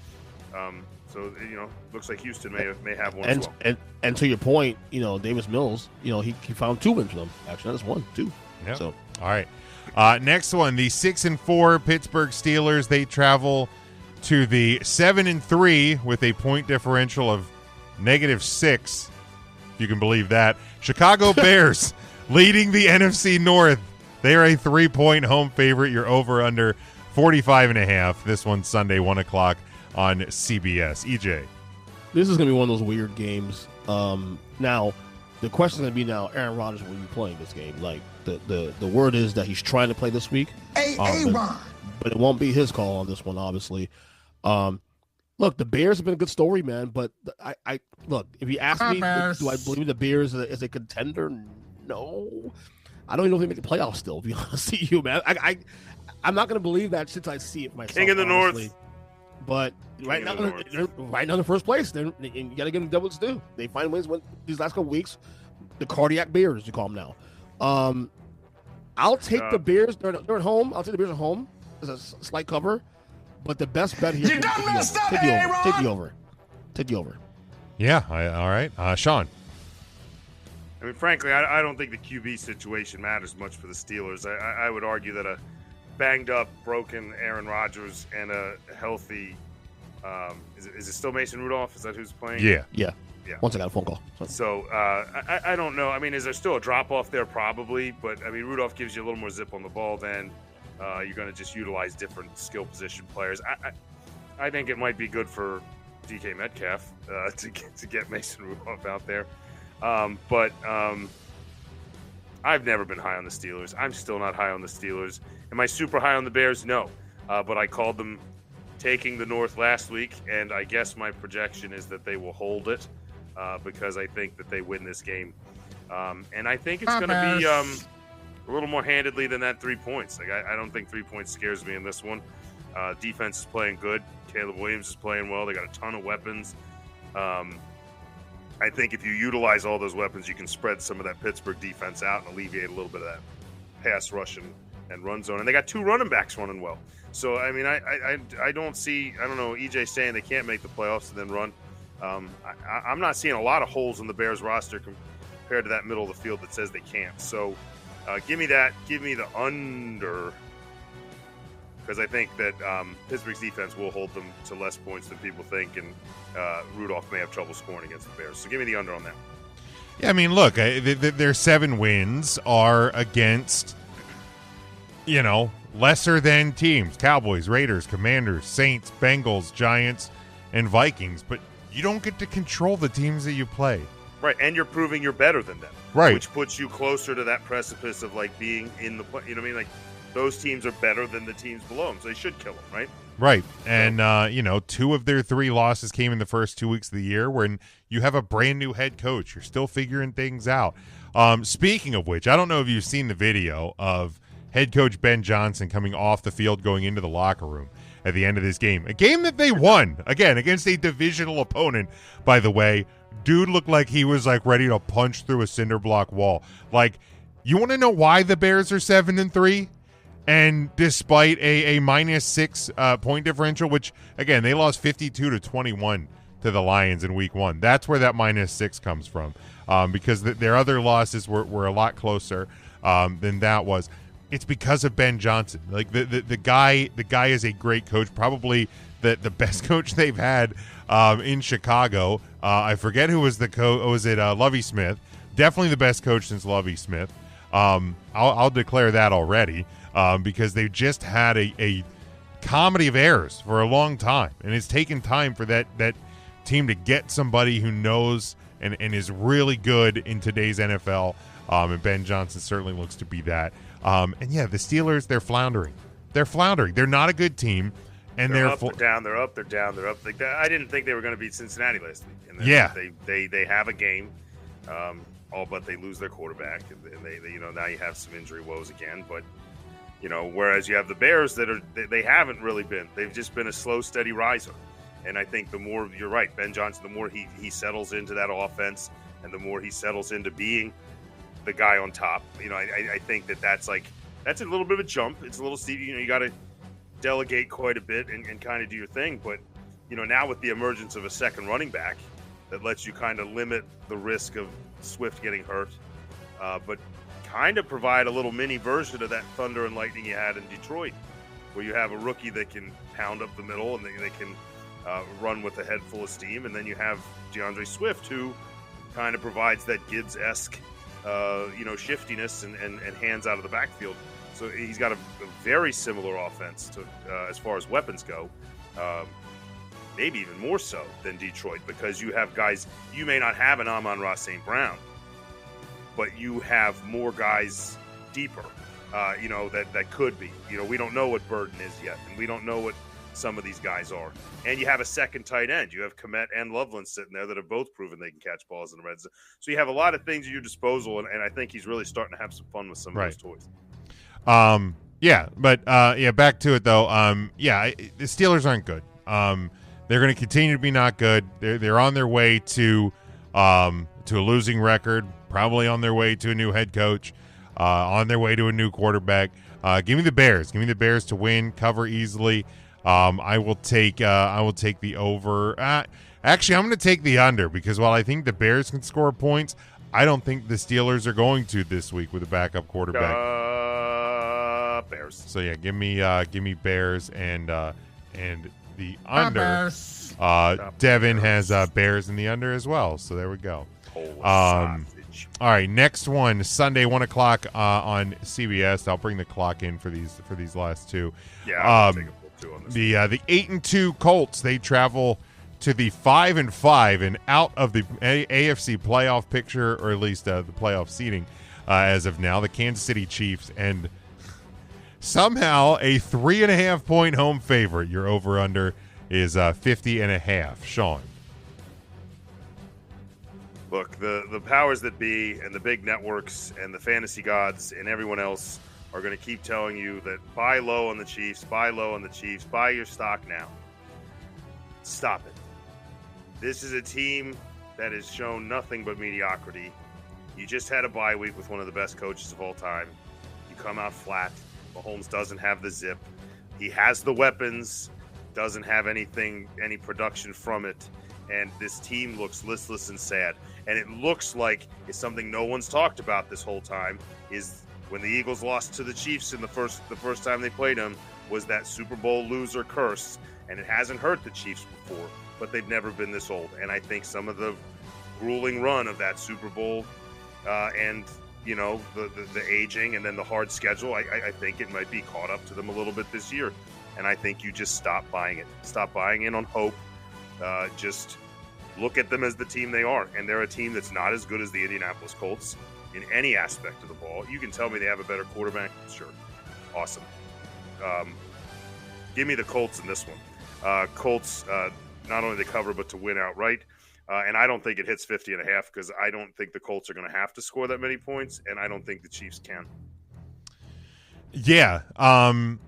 looks like Houston may have one as well. And to your point, Davis Mills, he found 2 wins for them. Actually, that's 1, 2. Yeah. So all right. Next one, the 6-4 Pittsburgh Steelers. They travel to the 7-3 with a point differential of -6, if you can believe that. Chicago Bears leading the NFC North. They are a 3-point home favorite. You're over under 45.5. This one's Sunday, 1 o'clock on CBS. EJ. This is going to be one of those weird games. Now, the question is going to be Aaron Rodgers will be playing this game. Like, the word is that he's trying to play this week. But it won't be his call on this one, obviously. Look, the Bears have been a good story, man. But I look, if you ask me, do I believe the Bears is a contender? No. I don't even know if they make the playoffs still, to be honest with you, man. I'm not going to believe that since I see it myself. King in the honestly. North. But right now they're in first place. And you got to give them doubles due. They find wins these last couple weeks. The cardiac Bears, you call them now. I'll take the Bears. They're at home. I'll take the Bears at home as a slight cover. But the best bet here is take the over. Take the over. Yeah. All right. Sean. I mean, frankly, I don't think the QB situation matters much for the Steelers. I would argue that a banged-up, broken Aaron Rodgers and a healthy is it still Mason Rudolph? Is that who's playing? Yeah. Once I got a phone call. So I don't know. I mean, is there still a drop-off there? Probably. But, I mean, Rudolph gives you a little more zip on the ball then. You're going to just utilize different skill position players. I think it might be good for DK Metcalf to get Mason Rudolph out there. But I've never been high on the Steelers. I'm still not high on the Steelers. Am I super high on the Bears? No. But I called them taking the North last week, and I guess my projection is that they will hold it because I think that they win this game. And I think it's going to be a little more handedly than that 3 points. Like I don't think 3 points scares me in this one. Defense is playing good. Caleb Williams is playing well. They got a ton of weapons. I think if you utilize all those weapons, you can spread some of that Pittsburgh defense out and alleviate a little bit of that pass rush and run zone. And they got 2 running backs running well. So, I mean, I don't see – I don't know, EJ saying they can't make the playoffs and then run. I'm not seeing a lot of holes in the Bears roster compared to that middle of the field that says they can't. So, give me that. Give me the under because I think that Pittsburgh's defense will hold them to less points than people think, and Rudolph may have trouble scoring against the Bears. So give me the under on that. Yeah, I mean, look, their 7 wins are against, lesser than teams. Cowboys, Raiders, Commanders, Saints, Bengals, Giants, and Vikings. But you don't get to control the teams that you play. Right, and you're proving you're better than them. Right. Which puts you closer to that precipice of, like, being in the play. You know what I mean? Like, those teams are better than the teams below them, so they should kill them, right? Right. And, 2 of their 3 losses came in the first 2 weeks of the year when you have a brand new head coach. You're still figuring things out. Speaking of which, I don't know if you've seen the video of head coach Ben Johnson coming off the field going into the locker room at the end of this game. A game that they won, again, against a divisional opponent, by the way. Dude looked like he was, like, ready to punch through a cinder block wall. Like, you want to know why the Bears are 7-3? And despite a -6 point differential, which, again, they lost 52-21 to the Lions in week 1. That's where that -6 comes from because their other losses were a lot closer than that was. It's because of Ben Johnson. Like the guy is a great coach, probably the best coach they've had in Chicago. I forget who was the coach. Was it Lovie Smith? Definitely the best coach since Lovie Smith. I'll declare that already. Because they've just had a comedy of errors for a long time. And it's taken time for that team to get somebody who knows and is really good in today's NFL. And Ben Johnson certainly looks to be that. And yeah, the Steelers, they're floundering. They're not a good team. And they're up, they're down, they're up, they're down, they're up. Like that, I didn't think they were going to beat Cincinnati last week. And they have a game, all but they lose their quarterback, and they now you have some injury woes again. But whereas you have the Bears they haven't really been. They've just been a slow, steady riser. And I think the more you're right, Ben Johnson, the more he settles into that offense, and the more he settles into being the guy on top. I think that's a little bit of a jump. It's a little steep. You got to delegate quite a bit and kind of do your thing. But, now with the emergence of a second running back that lets you kind of limit the risk of Swift getting hurt, but kind of provide a little mini version of that thunder and lightning you had in Detroit, where you have a rookie that can pound up the middle and they can run with a head full of steam. And then you have DeAndre Swift, who kind of provides that Gibbs-esque, shiftiness and hands out of the backfield. So he's got a very similar offense to as far as weapons go, maybe even more so than Detroit, because you have guys. You may not have an Amon-Ra St. Brown, but you have more guys deeper, that could be. We don't know what Burden is yet, and we don't know what some of these guys are. And you have a second tight end. You have Kmet and Loveland sitting there that have both proven they can catch balls in the red zone. So you have a lot of things at your disposal, and I think he's really starting to have some fun with some of those toys. Back to it though. The Steelers aren't good. They're going to continue to be not good. They're on their way to a losing record, probably on their way to a new head coach, on their way to a new quarterback. Give me the Bears. Give me the Bears to win, cover easily. I will take the over. Actually, I'm going to take the under, because while I think the Bears can score points, I don't think the Steelers are going to this week with a backup quarterback. Bears. So yeah, give me Bears and the under. Devin has Bears in the under as well. So there we go. All right, next one, Sunday, 1:00 on CBS. I'll bring the clock in for these last two. Yeah, I'll take a full two on this. The 8-2 Colts, they travel to the 5-5 and out of the AFC playoff picture, or at least the playoff seeding as of now. The Kansas City Chiefs, and somehow a 3.5-point home favorite. Your over/under is 50.5. Sean. Look, the powers that be and the big networks and the fantasy gods and everyone else are going to keep telling you that buy low on the Chiefs, buy your stock now. Stop it. This is a team that has shown nothing but mediocrity. You just had a bye week with one of the best coaches of all time. You come out flat. Mahomes doesn't have the zip. He has the weapons, doesn't have any production from it. And this team looks listless and sad. And it looks like it's something no one's talked about this whole time, is when the Eagles lost to the Chiefs in the first time they played them, was that Super Bowl loser curse. And it hasn't hurt the Chiefs before, but they've never been this old. And I think some of the grueling run of that Super Bowl and the aging and then the hard schedule, I think it might be caught up to them a little bit this year. And I think you just stop buying it. Stop buying in on hope. Just look at them as the team they are. And they're a team that's not as good as the Indianapolis Colts in any aspect of the ball. You can tell me they have a better quarterback? Sure. Awesome. Give me the Colts in this one. Colts, not only to cover, but to win outright. And I don't think it hits 50.5, because I don't think the Colts are going to have to score that many points, and I don't think the Chiefs can. Yeah. And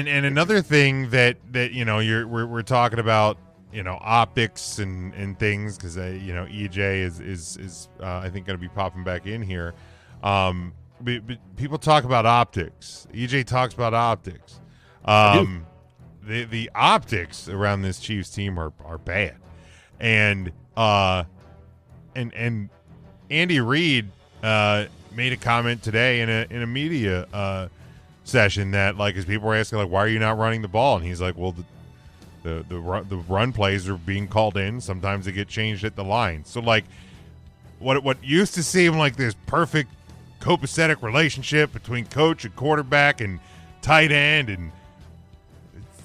another thing that we're talking about, optics and things, because EJ is I think going to be popping back in here. But people talk about optics. EJ talks about optics. The optics around this Chiefs team are bad. And Andy Reid made a comment today in a media session that, like, as people were asking, like, why are you not running the ball? And he's like, well, the run plays are being called in. Sometimes they get changed at the line. So, like, what used to seem like this perfect copacetic relationship between coach and quarterback and tight end, and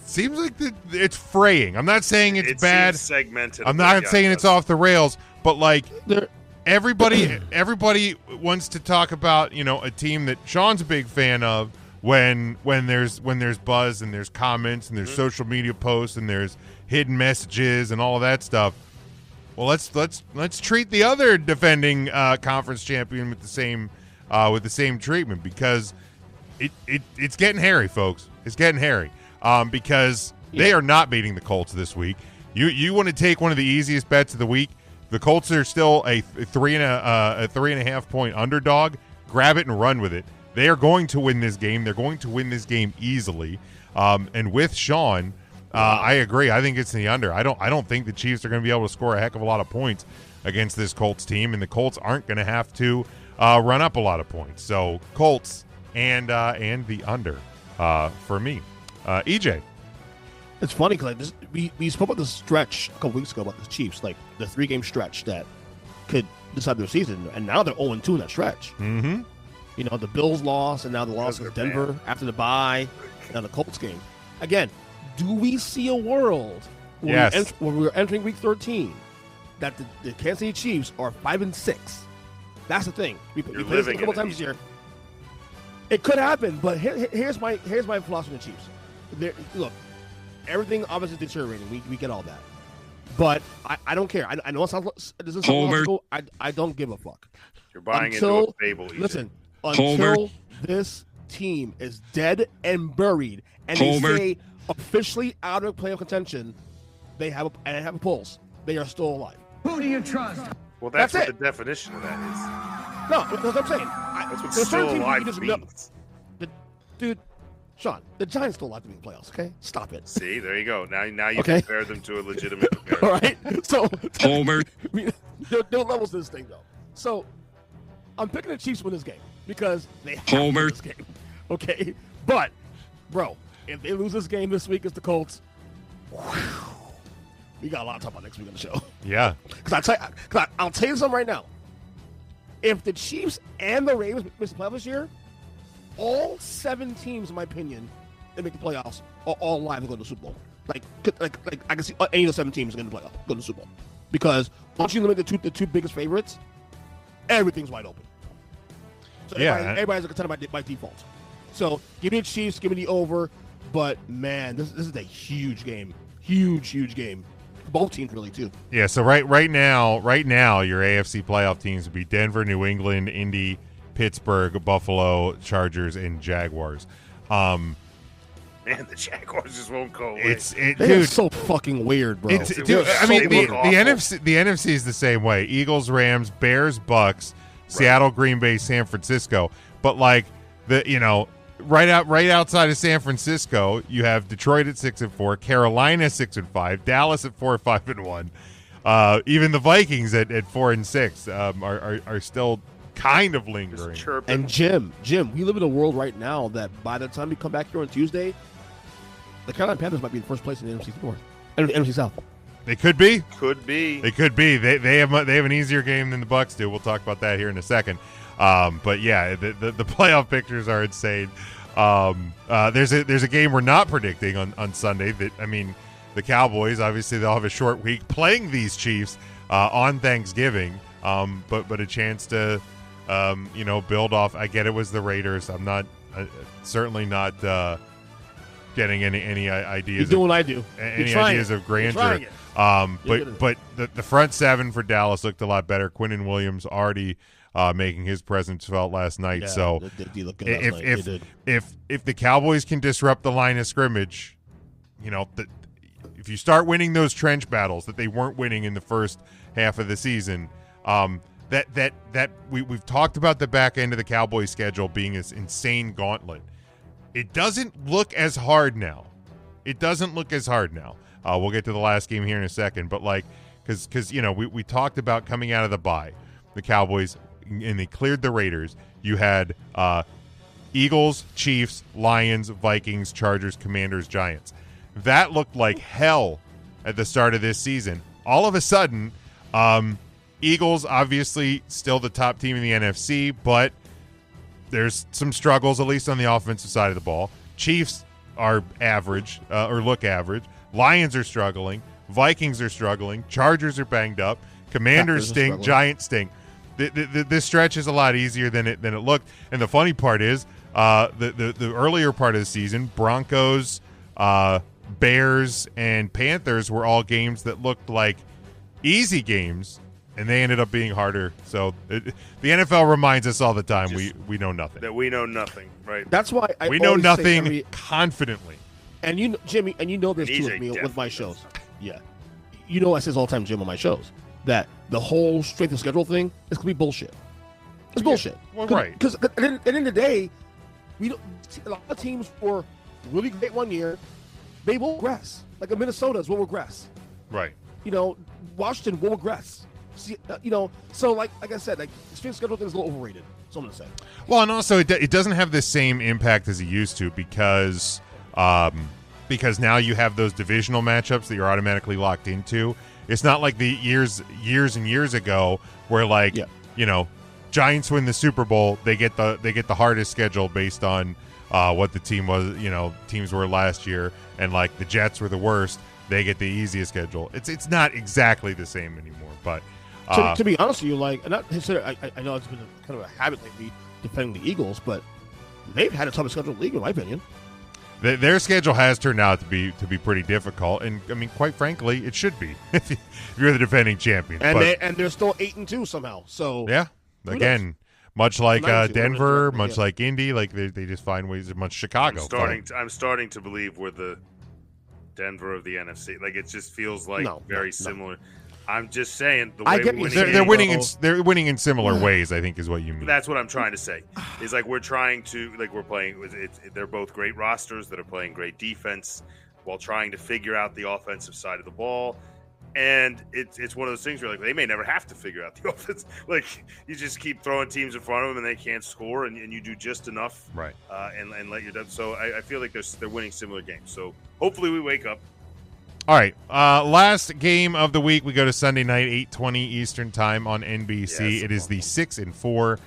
seems like it's fraying. I'm not saying it's bad. Segmented. I'm not saying it's off the rails, but like everybody wants to talk about, you know, a team that Sean's a big fan of when there's buzz and there's comments and there's social media posts and there's hidden messages and all of that stuff. Well, let's treat the other defending conference champion with the same treatment, because it's getting hairy, folks. It's getting hairy because they are not beating the Colts this week. You want to take one of the easiest bets of the week? The Colts are still a 3.5 point underdog. Grab it and run with it. They are going to win this game. They're going to win this game easily. And with Sean, I agree. I think it's the under. I don't think the Chiefs are going to be able to score a heck of a lot of points against this Colts team, and the Colts aren't going to have to run up a lot of points. So Colts and the under for me. EJ. It's funny because we spoke about this stretch a couple weeks ago about the Chiefs, like the 3-game stretch that could decide their season, and now they're 0-2 in that stretch. Mm-hmm. You know, the Bills lost, and now the loss of Denver after the bye, and the Colts game. Again, do we see a world when we're entering Week 13 that the Kansas City Chiefs are 5-6? That's the thing. We played this a couple times this year. It could happen, but here's my philosophy on the Chiefs. Look, everything obviously deteriorating. We get all that, but I don't care. I know it sounds logical. I don't give a fuck. You're buying into a fable. Listen, until this team is dead and buried, and they stay officially out of playoff contention, they have a pulse. They are still alive. Who do you trust? Well, that's what the definition of that is. No, that's what I'm saying. That's what still alive means. Dude, Sean, the Giants still alive to be in the playoffs, okay? Stop it. See, there you go. Now you compare them to a legitimate comparison. All right? So, Homer. I mean, there are levels to this thing, though. So, I'm picking the Chiefs to win this game because they have to win this game, okay? But, bro, if they lose this game this week, it's the Colts. We got a lot to talk about next week on the show. Yeah. Because I'll tell you something right now. If the Chiefs and the Ravens miss the playoffs this year, all 7 teams, in my opinion, that make the playoffs are all live and go to the Super Bowl. Like I can see any of the 7 teams going to go to the Super Bowl, because once you limit the two biggest favorites, everything's wide open. So everybody's a contender by default. So give me the Chiefs, give me the over, but man, this is a huge game, huge game. Both teams really too. Yeah. So right now, your AFC playoff teams would be Denver, New England, Indy, Pittsburgh, Buffalo, Chargers, and Jaguars. Man, the Jaguars just won't go away. It's so fucking weird, bro. The NFC is the same way. Eagles, Rams, Bears, Bucks, Seattle, Green Bay, San Francisco. But like right outside of San Francisco, you have Detroit at 6-4, Carolina 6-5, Dallas at 4-5-1. Even the Vikings at 4-6 are still kind of lingering. And Jim, we live in a world right now that by the time we come back here on Tuesday, the Carolina Panthers might be in first place in the NFC North, NFC South. They could be. They could be. They have an easier game than the Bucs do. We'll talk about that here in a second. But yeah, the playoff pictures are insane. There's a game we're not predicting on Sunday. The Cowboys, obviously they'll have a short week playing these Chiefs on Thanksgiving. But a chance to build off. I get it was the Raiders. I'm not certainly not getting any ideas. You're doing what I do. Any ideas of grandeur. But the front 7 for Dallas looked a lot better. Quinnen Williams already making his presence felt last night. Yeah, so if the Cowboys can disrupt the line of scrimmage, if you start winning those trench battles that they weren't winning in the first half of the season, we've talked about the back end of the Cowboys schedule being this insane gauntlet. It doesn't look as hard now. We'll get to the last game here in a second, but because we talked about coming out of the bye, the Cowboys, and they cleared the Raiders. You had Eagles, Chiefs, Lions, Vikings, Chargers, Commanders, Giants. That looked like hell at the start of this season. All of a sudden, Eagles obviously still the top team in the NFC, but there's some struggles, at least on the offensive side of the ball. Chiefs are average, or look average. Lions are struggling. Vikings are struggling. Chargers are banged up. Commanders stink, Giants stink. This stretch is a lot easier than it looked. And the funny part is, the earlier part of the season, Broncos, Bears, and Panthers were all games that looked like easy games, and they ended up being harder. So the NFL reminds us all the time we know nothing. That we know nothing, right? That's why we know nothing confidently. And you, Jimmy, and you know this too with me with my shows. Yeah, you know I say this all the time, Jim, on my shows, that the whole strength of schedule thing is gonna be bullshit. It's bullshit. Well, right? Because at the end of the day, we don't. A lot of teams were really great one year. They will regress. Like Minnesota's will regress. Right. You know, Washington will regress. See, you know, so like I said, like the strength schedule thing is a little overrated. That's what I'm gonna say. Well, and also it doesn't have the same impact as it used to because now you have those divisional matchups that you're automatically locked into. It's not like the years and years ago where you know, Giants win the Super Bowl, they get the hardest schedule based on what the teams were last year, and like the Jets were the worst, they get the easiest schedule. It's not exactly the same anymore, but to be honest with you, like, and I know it's been kind of a habit lately defending the Eagles, but they've had a tough schedule in the league, in my opinion. Their schedule has turned out to be pretty difficult, and I mean, quite frankly, it should be if you're the defending champion. And they're still 8-2 somehow. So yeah, again, much like Denver, much like Indy, like they just find ways. Much Chicago. I'm starting to believe we're the Denver of the NFC. Like it just feels like very similar. I'm just saying the way they're winning in similar ways, I think is what you mean. That's what I'm trying to say. Is like we're trying to we're playing. They're both great rosters that are playing great defense while trying to figure out the offensive side of the ball. And it's one of those things where like they may never have to figure out the offense. Like you just keep throwing teams in front of them and they can't score, and you do just enough, right? And let your depth. So I feel like they're winning similar games. So hopefully we wake up. All right, last game of the week. We go to Sunday night, 8:20 Eastern time on NBC. Yes, it is the 6-4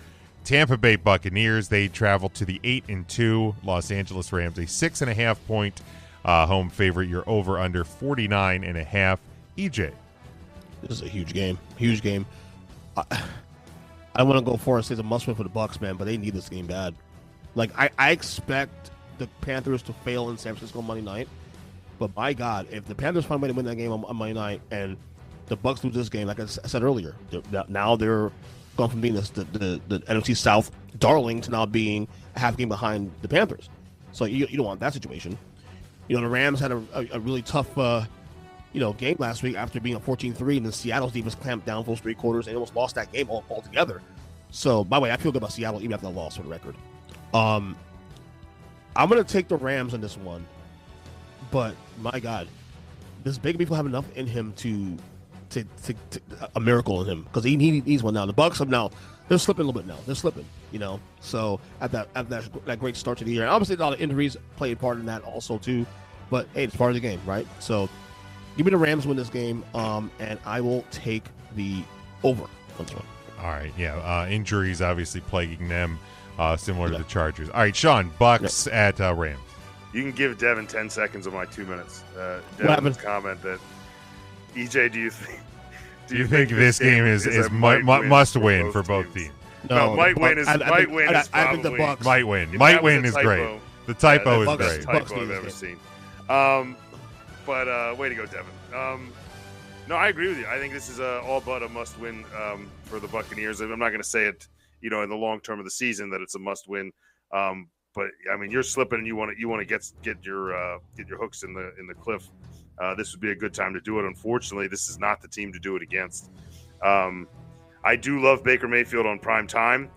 Tampa Bay Buccaneers. They travel to the 8-2 Los Angeles Rams. A 6.5 point home favorite. You're over under 49.5. EJ, this is a huge game. Huge game. I want to go for and say it's a must-win for the Bucs, man, but they need this game bad. Like I expect the Panthers to fail in San Francisco Monday night. But my God, if the Panthers find a way to win that game on Monday night and the Bucs lose this game, like I said earlier, now they're going from being the NFC South darling to now being a half game behind the Panthers. So you don't want that situation. You know, the Rams had a really tough game last week after being a 14-3, and then Seattle's defense clamped down for 3 quarters and almost lost that game altogether. So, by the way, I feel good about Seattle even after the loss for the record. I'm going to take the Rams on this one. But my God, does Baker Mayfield have enough in him to a miracle in him? Because he needs one now. The Bucs they're slipping a little bit now. They're slipping, So at that great start to the year, and obviously a lot of injuries played part in that also too. But hey, it's part of the game, right? So give me the Rams win this game, and I will take the over on this one. All right, yeah. Injuries obviously plaguing them, similar to the Chargers. All right, Sean, Bucs at Rams. You can give Devin 10 seconds of my 2 minutes. Devin's comment that, EJ, do you think this game is must win for both teams? No, might win is probably might win. Might win is great. The typo is great. Best typo I've ever seen. But way to go, Devin. No, I agree with you. I think this is all but a must win for the Buccaneers. I'm not going to say it, in the long term of the season that it's a must win. But I mean, you're slipping, and you want to get your hooks in the cliff. This would be a good time to do it. Unfortunately, this is not the team to do it against. I do love Baker Mayfield on prime time,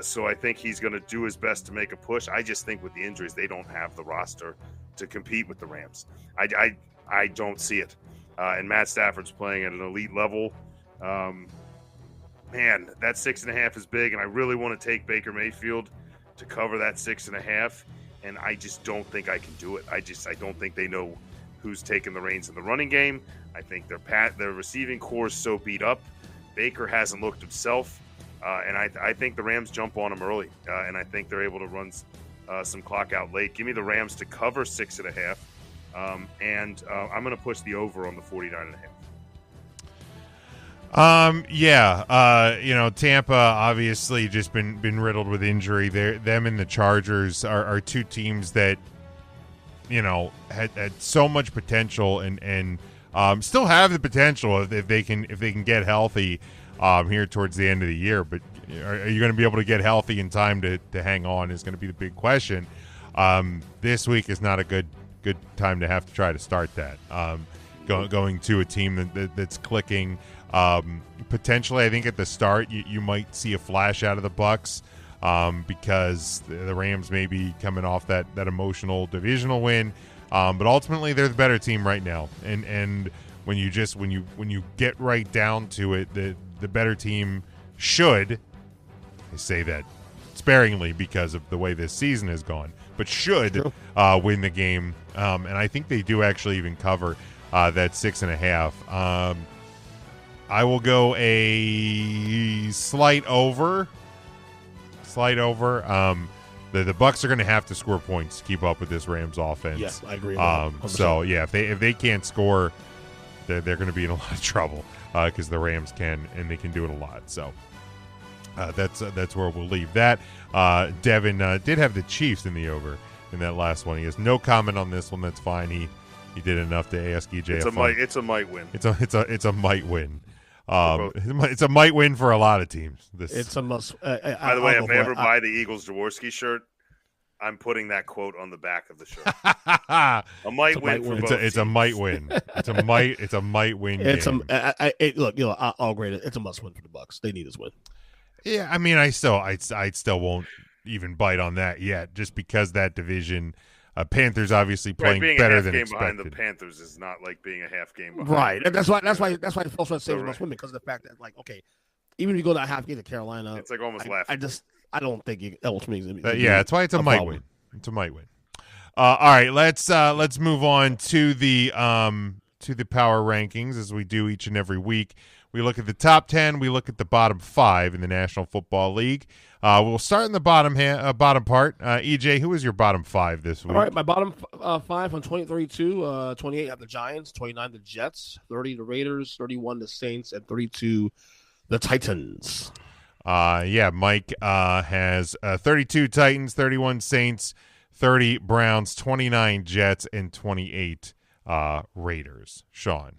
so I think he's going to do his best to make a push. I just think with the injuries, they don't have the roster to compete with the Rams. I don't see it. And Matt Stafford's playing at an elite level. Man, that 6.5 is big, and I really want to take Baker Mayfield to cover that 6.5, and I just don't think I can do it. I don't think they know who's taking the reins in the running game. I think their receiving core is so beat up. Baker hasn't looked himself, and I think the Rams jump on him early, and I think they're able to run some clock out late. Give me the Rams to cover 6.5, and I'm going to push the over on the 49.5. Tampa obviously just been riddled with injury. Them and the Chargers are two teams that, had so much potential and still have the potential if they can get healthy here towards the end of the year. But are you going to be able to get healthy in time to hang on is going to be the big question. This week is not a good time to have to try to start that. Going to a team that's clicking. Potentially, I think at the start you might see a flash out of the Bucs because the Rams may be coming off that emotional divisional win, but ultimately they're the better team right now. And when you get right down to it, the better team should, I say that sparingly because of the way this season has gone, but should win the game. And I think they do actually even cover that 6.5. I will go a slight over. The Bucs are going to have to score points to keep up with this Rams offense. Yes, I agree. So yeah, if they can't score, they're going to be in a lot of trouble because the Rams can, and they can do it a lot. So that's where we'll leave that. Devin did have the Chiefs in the over in that last one. He has no comment on this one. That's fine. He did enough to ask EJ. It's a might win. It's a might win. It's a might win for a lot of teams. It's a must. By the way, if I ever buy the Eagles Jaworski shirt, I'm putting that quote on the back of the shirt. A might win for both. It's a might win. It's a might win. Game. Look, I'll grade it. It's a must win for the Bucs. They need this win. Yeah, I mean, I still won't even bite on that yet, just because that division. Panthers obviously playing better than expected. Being a half game behind the Panthers is not like being a half game behind. Right, and that's why I also say must win because of the fact that even if you go that half game to Carolina, it's like almost laughing. I don't think it ultimately. That's why it's a might win. It's a might win. All right, let's move on to the power rankings as we do each and every week. We look at the top 10. We look at the bottom 5 in the National Football League. We'll start in the bottom part. EJ, who is your bottom 5 this week? All right, my bottom 5 on 32, 28 have the Giants, 29 the Jets, 30 the Raiders, 31 the Saints, and 32 the Titans. Mike has 32 Titans, 31 Saints, 30 Browns, 29 Jets, and 28 Raiders. Sean.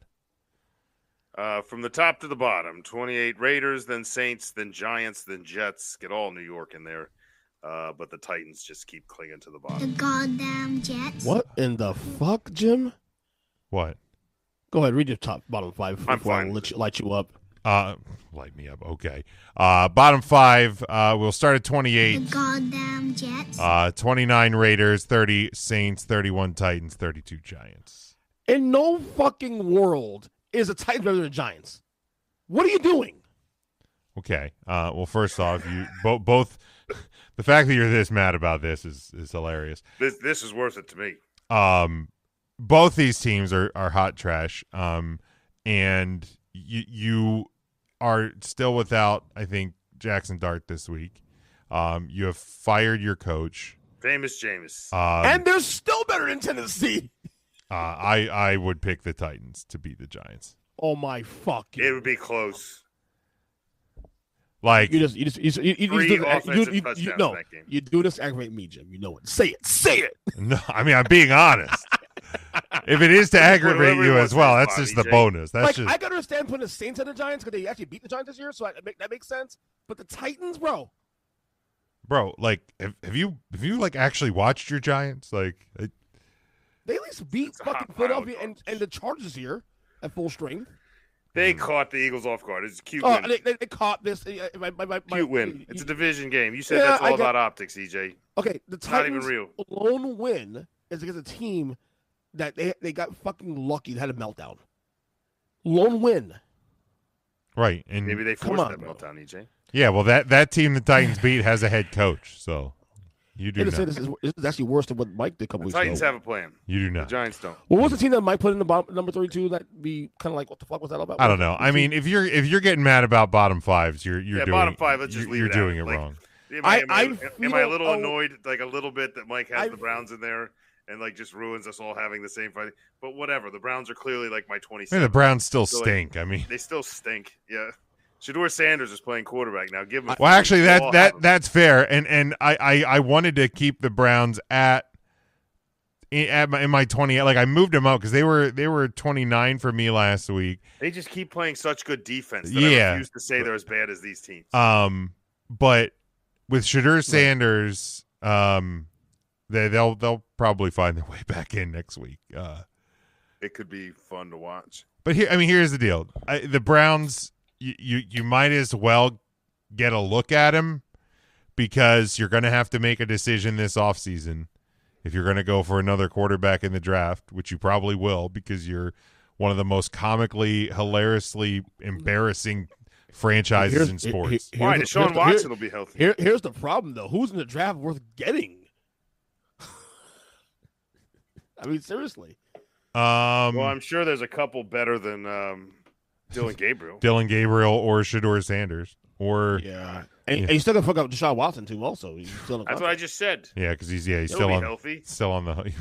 From the top to the bottom, 28 Raiders, then Saints, then Giants, then Jets. Get all New York in there. But the Titans just keep clinging to the bottom. The goddamn Jets. What in the fuck, Jim? What? Go ahead, read your bottom 5 before I light you up. Light me up. Okay. Bottom 5, we'll start at 28. The goddamn Jets. 29 Raiders, 30 Saints, 31 Titans, 32 Giants. In no fucking world is the Titans better than the Giants. What are you doing? Okay. Well, first off, you both the fact that you're this mad about this is hilarious. This is worth it to me. Both these teams are hot trash. And you are still without, I think, Jackson Dart this week. You have fired your coach, famous Jameis, and they're still better than Tennessee. I would pick the Titans to beat the Giants. Oh my fuck! It would be close. Like you do touchdowns in that game. You do this to aggravate me, Jim. You know it. Say it. No, I mean I'm being honest. If it is to aggravate you as well, that's just the bonus. That's just. I can understand putting the Saints and the Giants because they actually beat the Giants this year, so that makes sense. But the Titans, bro, like have you like actually watched your Giants? Like they at least beat fucking Philadelphia and the Chargers here at full strength. They caught the Eagles off guard. It's a cute win. They caught this. Cute win. It's a division game. You said that's all about optics, EJ. Okay, the Titans' lone win is against a team that they got fucking lucky. They had a meltdown. Lone win. Right. And maybe they forced that meltdown, EJ. Yeah, well, that team the Titans beat has a head coach, so you do not. This is actually worse than what Mike did a couple weeks ago. The Titans have a plan. You do not. The Giants don't. What was the team that Mike put in the bottom, number 32 that be kind of like, what the fuck was that all about? I don't know. I mean, if you're getting mad about bottom 5s, you're doing bottom 5. Let's just leave it. You're doing it wrong. Am I a little annoyed, like a little bit, that Mike has the Browns in there, and like just ruins us all having the same fight. But whatever. The Browns are clearly like my 27. Yeah, the Browns still So, stink. I mean, they still stink. Yeah. Shedeur Sanders is playing quarterback now. Give him. Well, actually, that's fair. And I wanted to keep the Browns in my 20. Like I moved them up because they were 29 for me last week. They just keep playing such good defense that I refuse to say they're as bad as these teams. But with Shedeur Sanders, they'll probably find their way back in next week. It could be fun to watch. But here's the deal: the Browns, you might as well get a look at them because you're going to have to make a decision this offseason if you're going to go for another quarterback in the draft, which you probably will because you're one of the most comically, hilariously embarrassing franchises in sports. Why? Deshaun Watson will be healthy. Here's the problem, though. Who's in the draft worth getting? I mean, seriously. Well, I'm sure there's a couple better than Dylan Gabriel. Dylan Gabriel or Shedeur Sanders. Or and you still got to fuck up Deshaun Watson too. Also, that's what I just said. Yeah, because he's still on healthy. Still on the.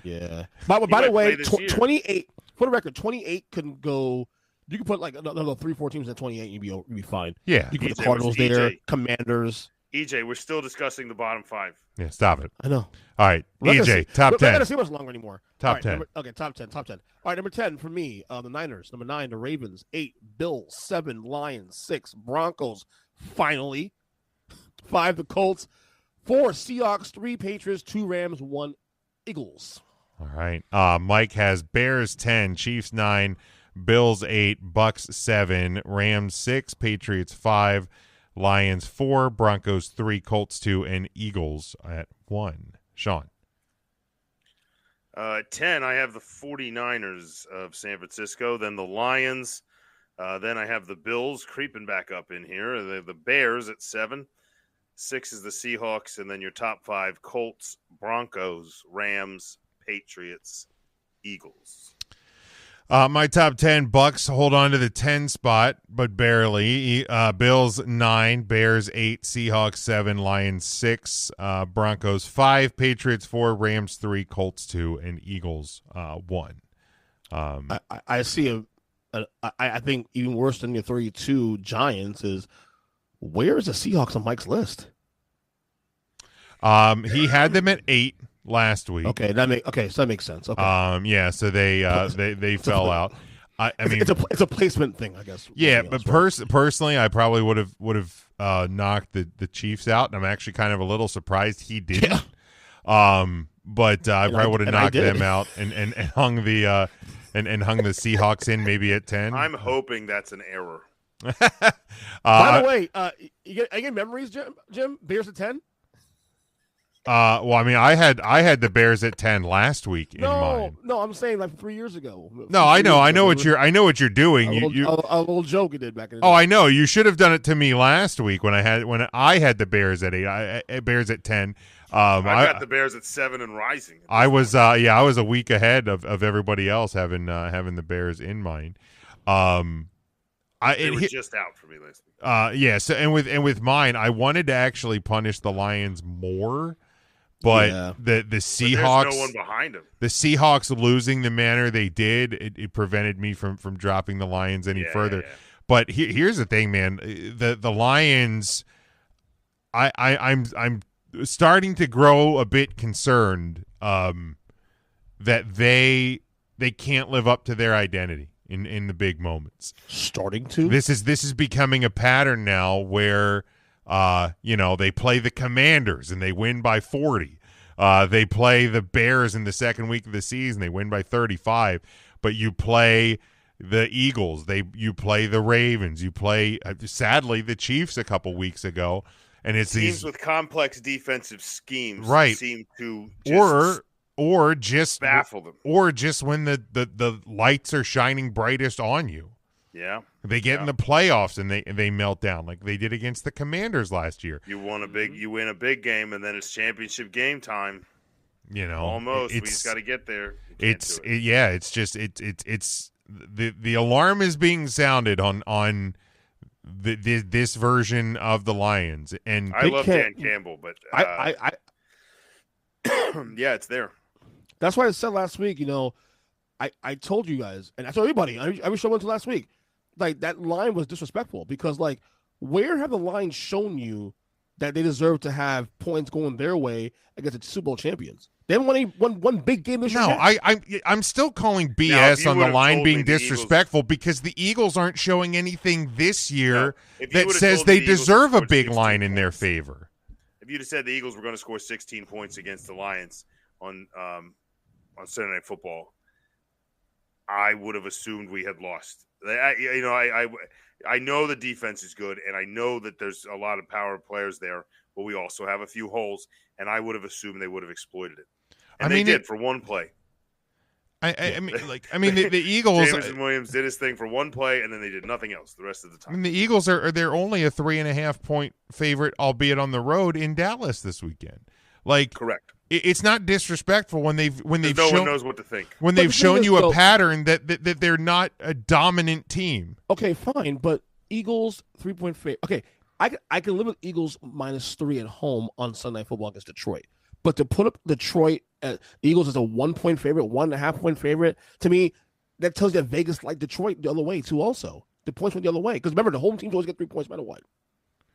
Yeah. By the way, 28 for the record, 28 couldn't go. You can put like another 3-4 teams at 28, and you'd be fine. Yeah, you can put the Cardinals there, Commanders. EJ, we're still discussing the bottom 5. Yeah, stop it. I know. All right, EJ, top 10. We're not going to see much longer anymore. Top 10. Top 10. All right, number 10 for me, the Niners. Number 9, the Ravens. 8, Bills. 7, Lions. 6, Broncos. Finally. 5, the Colts. 4, Seahawks. 3, Patriots. 2, Rams. 1, Eagles. All right. Mike has Bears 10, Chiefs 9, Bills 8, Bucks 7, Rams 6, Patriots 5, Lions 4, Broncos 3, Colts 2, and Eagles at 1. Sean. 10, I have the 49ers of San Francisco, then the Lions, then I have the Bills creeping back up in here, the Bears at 7, 6 is the Seahawks, and then your top 5, Colts, Broncos, Rams, Patriots, Eagles. My top 10, Bucks hold on to the 10 spot, but barely. Bills 9, Bears 8, Seahawks 7, Lions 6, Broncos 5, Patriots 4, Rams 3, Colts 2, and Eagles 1. I see I think even worse than your 32 Giants is where is the Seahawks on Mike's list? He had them at 8 last week. Okay, so that makes sense. Okay. Yeah, so they fell out. I mean, it's a placement thing, I guess. Yeah, but personally, I probably would have knocked the Chiefs out, and I'm actually kind of a little surprised he didn't. Yeah. But I probably would have knocked them out and hung the and hung the Seahawks in maybe at 10. I'm hoping that's an error. By the way, you get memories, Jim? Bears at 10? Well, I mean, I had the Bears at 10 last week in mind. No, I'm saying like 3 years ago. No, I know what you're doing. A little joke you did back in the day. Oh, I know. You should have done it to me last week when I had the Bears at 8. Bears at 10. I got the Bears at 7 and rising. I was a week ahead of everybody else having the Bears in mind. They were just out for me last week. Yeah. So and with mine, I wanted to actually punish the Lions more. But the Seahawks, there's no one behind them. The Seahawks losing the manner they did, it prevented me from dropping the Lions any further. Yeah. But here's the thing, man. The Lions, I'm starting to grow a bit concerned that they can't live up to their identity in the big moments. Starting to? This is becoming a pattern now where they play the Commanders and they win by 40. They play the Bears in the second week of the season. They win by 35. But you play the Eagles. You play the Ravens. You play, sadly, the Chiefs a couple weeks ago. And it's teams with complex defensive schemes seem to just baffle them. Or just when the lights are shining brightest on you. Yeah. They get in the playoffs and they melt down like they did against the Commanders last year. You win a big game and then it's championship game time. Almost. We just got to get there. It's the alarm is being sounded on this version of the Lions, and I love Dan Campbell, but yeah, it's there. That's why I said last week, I told you guys, and I told everybody, every show until last week, like that line was disrespectful because, like, where have the lines shown you that they deserve to have points going their way against the Super Bowl champions? They haven't won one big game this year. No, I'm still calling BS on the line being disrespectful because the Eagles aren't showing anything this year that says they deserve a big line in their favor. If you'd have said the Eagles were going to score 16 points against the Lions on Sunday Night Football, I would have assumed we had lost. I know the defense is good, and I know that there's a lot of power players there, but we also have a few holes, and I would have assumed they would have exploited it. And they did for one play. I mean, the Eagles. Jameson Williams did his thing for one play, and then they did nothing else the rest of the time. I mean, the Eagles they're only a 3.5 point favorite, albeit on the road in Dallas this weekend. Like, correct. It's not disrespectful when they've no shown, one knows what to think. When they've shown you a pattern that they're not a dominant team. Okay, fine, but Eagles 3-point favorite. Okay, I can live with Eagles -3 at home on Sunday Night Football against Detroit. But to put up Detroit Eagles as a 1-point favorite, 1.5 point favorite, to me, that tells you that Vegas liked Detroit the other way too. Also, the points went the other way because remember the home teams always get 3 points no matter what.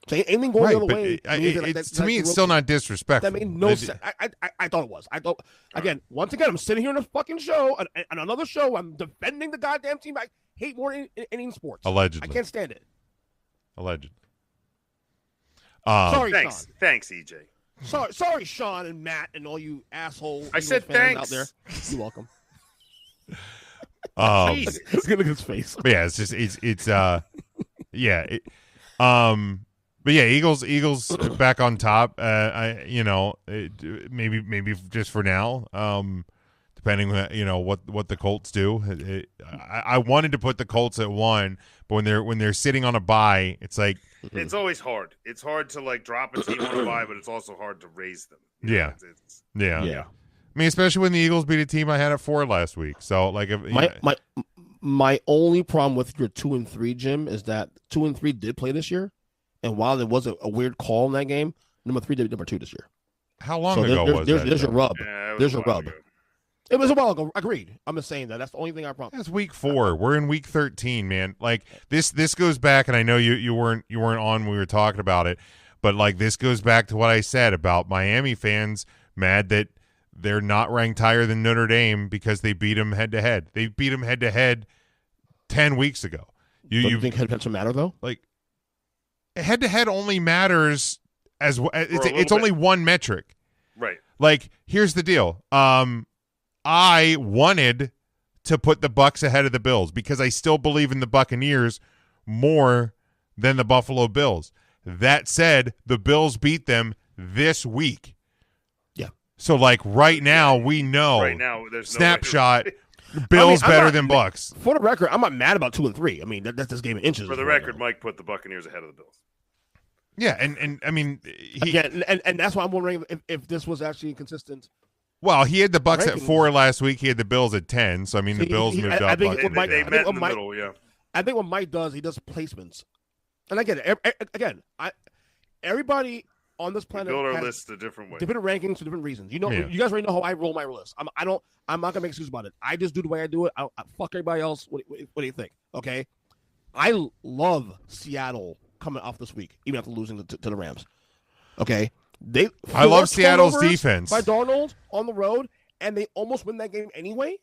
So anything going the other way, to me, it's still not disrespectful. That made no sense. I thought it was. Once again, I'm sitting here in a fucking show, and another show, I'm defending the goddamn team I hate more in any sports. Allegedly. I can't stand it. Allegedly. Sorry, thanks. Sean. Thanks, EJ. Sorry, Sean and Matt and all you asshole. I said fans thanks. out there. You're welcome. Look at his face. Yeah, it's just yeah. But yeah, Eagles back on top. Maybe just for now. Depending on what the Colts do. I wanted to put the Colts at 1, but when they're sitting on a bye, it's like it's always hard. It's hard to like drop a team on a bye, but it's also hard to raise them. Yeah. I mean, especially when the Eagles beat a team I had at 4 last week. So like, my only problem with your 2 and 3, Jim, is that 2 and 3 did play this year, and while there was a weird call in that game, number 3 did number 2 this year. How long ago was that? There's a rub. Yeah, there's a rub. It was a while ago. Agreed. I'm just saying that's the only thing I promise. That's week 4. We're in week 13, man. Like this goes back, and I know you weren't on when we were talking about it, but like this goes back to what I said about Miami fans mad that they're not ranked higher than Notre Dame because they beat them head to head. They beat them head to head 10 weeks ago. You think head to head should matter though? Like head to head only matters as it's only one metric, right? Like here's the deal. I wanted to put the Bucs ahead of the Bills because I still believe in the Buccaneers more than the Buffalo Bills. That said, the Bills beat them this week. Yeah. So, like, right now, we know. Right now, there's snapshot, Bills better than Bucs. For the record, I'm not mad about 2 and 3. I mean, that's this game in inches. For the record, Mike put the Buccaneers ahead of the Bills. Yeah, and I mean. Again, and that's why I'm wondering if this was actually consistent. Well, he had the Bucs at 4 last week. He had the Bills at 10. So I mean, the Bills moved up. They met in the middle. Yeah. I think what Mike does, he does placements, and I get it. Again, everybody on this planet build our has list a different way, different rankings for different reasons. You guys already know how I roll my list. I'm not gonna make excuses about it. I just do the way I do it. I fuck everybody else. What do you think? Okay, I love Seattle coming off this week, even after losing to the Rams. Okay. I love Seattle's defense. By Darnold on the road, and they almost win that game anyway.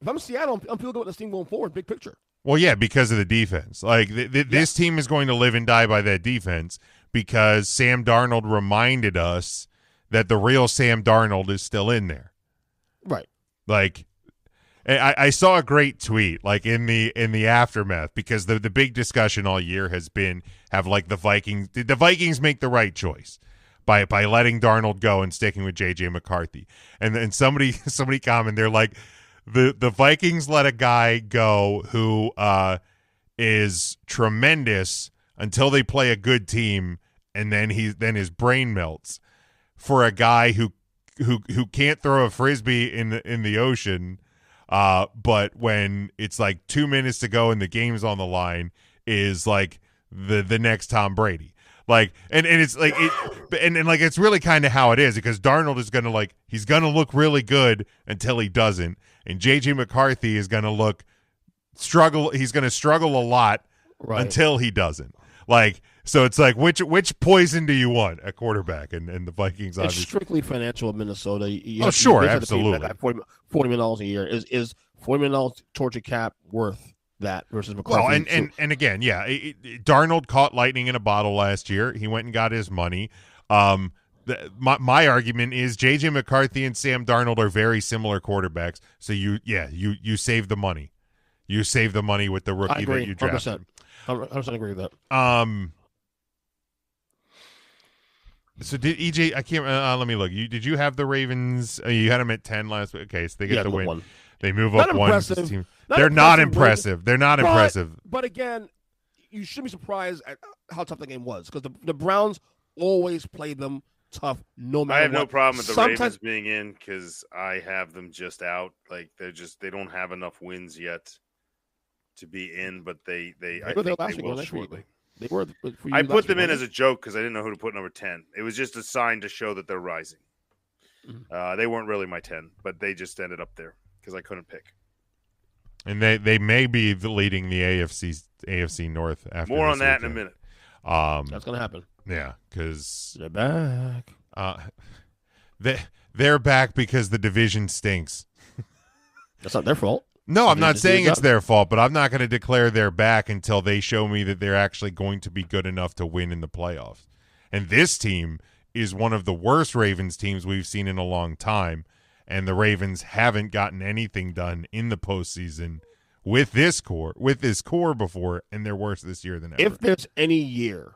If I'm Seattle, I'm feeling good with this team going forward, big picture. Well, yeah, because of the defense. Like, this team is going to live and die by that defense because Sam Darnold reminded us that the real Sam Darnold is still in there. Right. Like, I saw a great tweet, like, in the aftermath, because the big discussion all year has been, the Vikings make the right choice by letting Darnold go and sticking with J.J. McCarthy. And then somebody commented, they're like, the Vikings let a guy go who is tremendous until they play a good team, and then his brain melts for a guy who can't throw a frisbee in the ocean, but when it's like 2 minutes to go and the game's on the line, is like the next Tom Brady. Like, and it's like and like it's really kind of how it is, because Darnold is gonna he's gonna look really good until he doesn't, and JJ McCarthy is gonna struggle. He's gonna struggle a lot until he doesn't. Like, so it's like which poison do you want at quarterback? And the Vikings it's obviously strictly financial of Minnesota. Absolutely. $40 million a year is $40 million towards your cap worth that versus McCarthy. Well, and again, yeah, Darnold caught lightning in a bottle last year. He went and got his money. My argument is JJ McCarthy and Sam Darnold are very similar quarterbacks. So you save the money. You save the money with the rookie that you drafted. 100% agree with that. So did EJ? I can't. Let me look. Did you have the Ravens? You had them at 10 last week. Okay, so they get the win. One. They move up one. They're not impressive. They're not impressive. But again, you shouldn't be surprised at how tough the game was, because the Browns always play them tough no matter what. I have no problem with the Ravens being in, because I have them just out. Like, they don't have enough wins yet to be in, but I think they will shortly. They were. I put them in as a joke because I didn't know who to put number 10. It was just a sign to show that they're rising. Mm-hmm. They weren't really my 10, but they just ended up there because I couldn't pick. And they may be leading the AFC North after. More on that in a minute. That's gonna happen. Yeah, because they're back. They're back because the division stinks. That's not their fault. No, I'm not saying it's their fault, but I'm not going to declare they're back until they show me that they're actually going to be good enough to win in the playoffs. And this team is one of the worst Ravens teams we've seen in a long time, and the Ravens haven't gotten anything done in the postseason with this core before, and they're worse this year than ever. If there's any year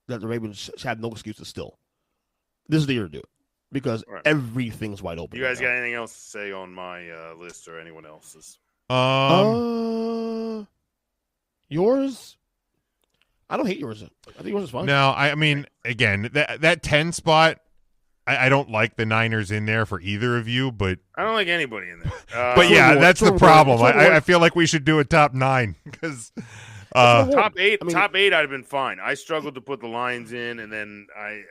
that the Ravens have no excuses still, this is the year to do it, because everything's wide open. You guys got anything else to say on my list or anyone else's? Yours? I don't hate yours. I think yours is fine. No, I mean, again, that 10 spot, I don't like the Niners in there for either of you, but I don't like anybody in there. But yeah, that's the problem. I feel like we should do a top 9 because top 8. Top 8, I'd have been fine. I struggled to put the Lions in, and then I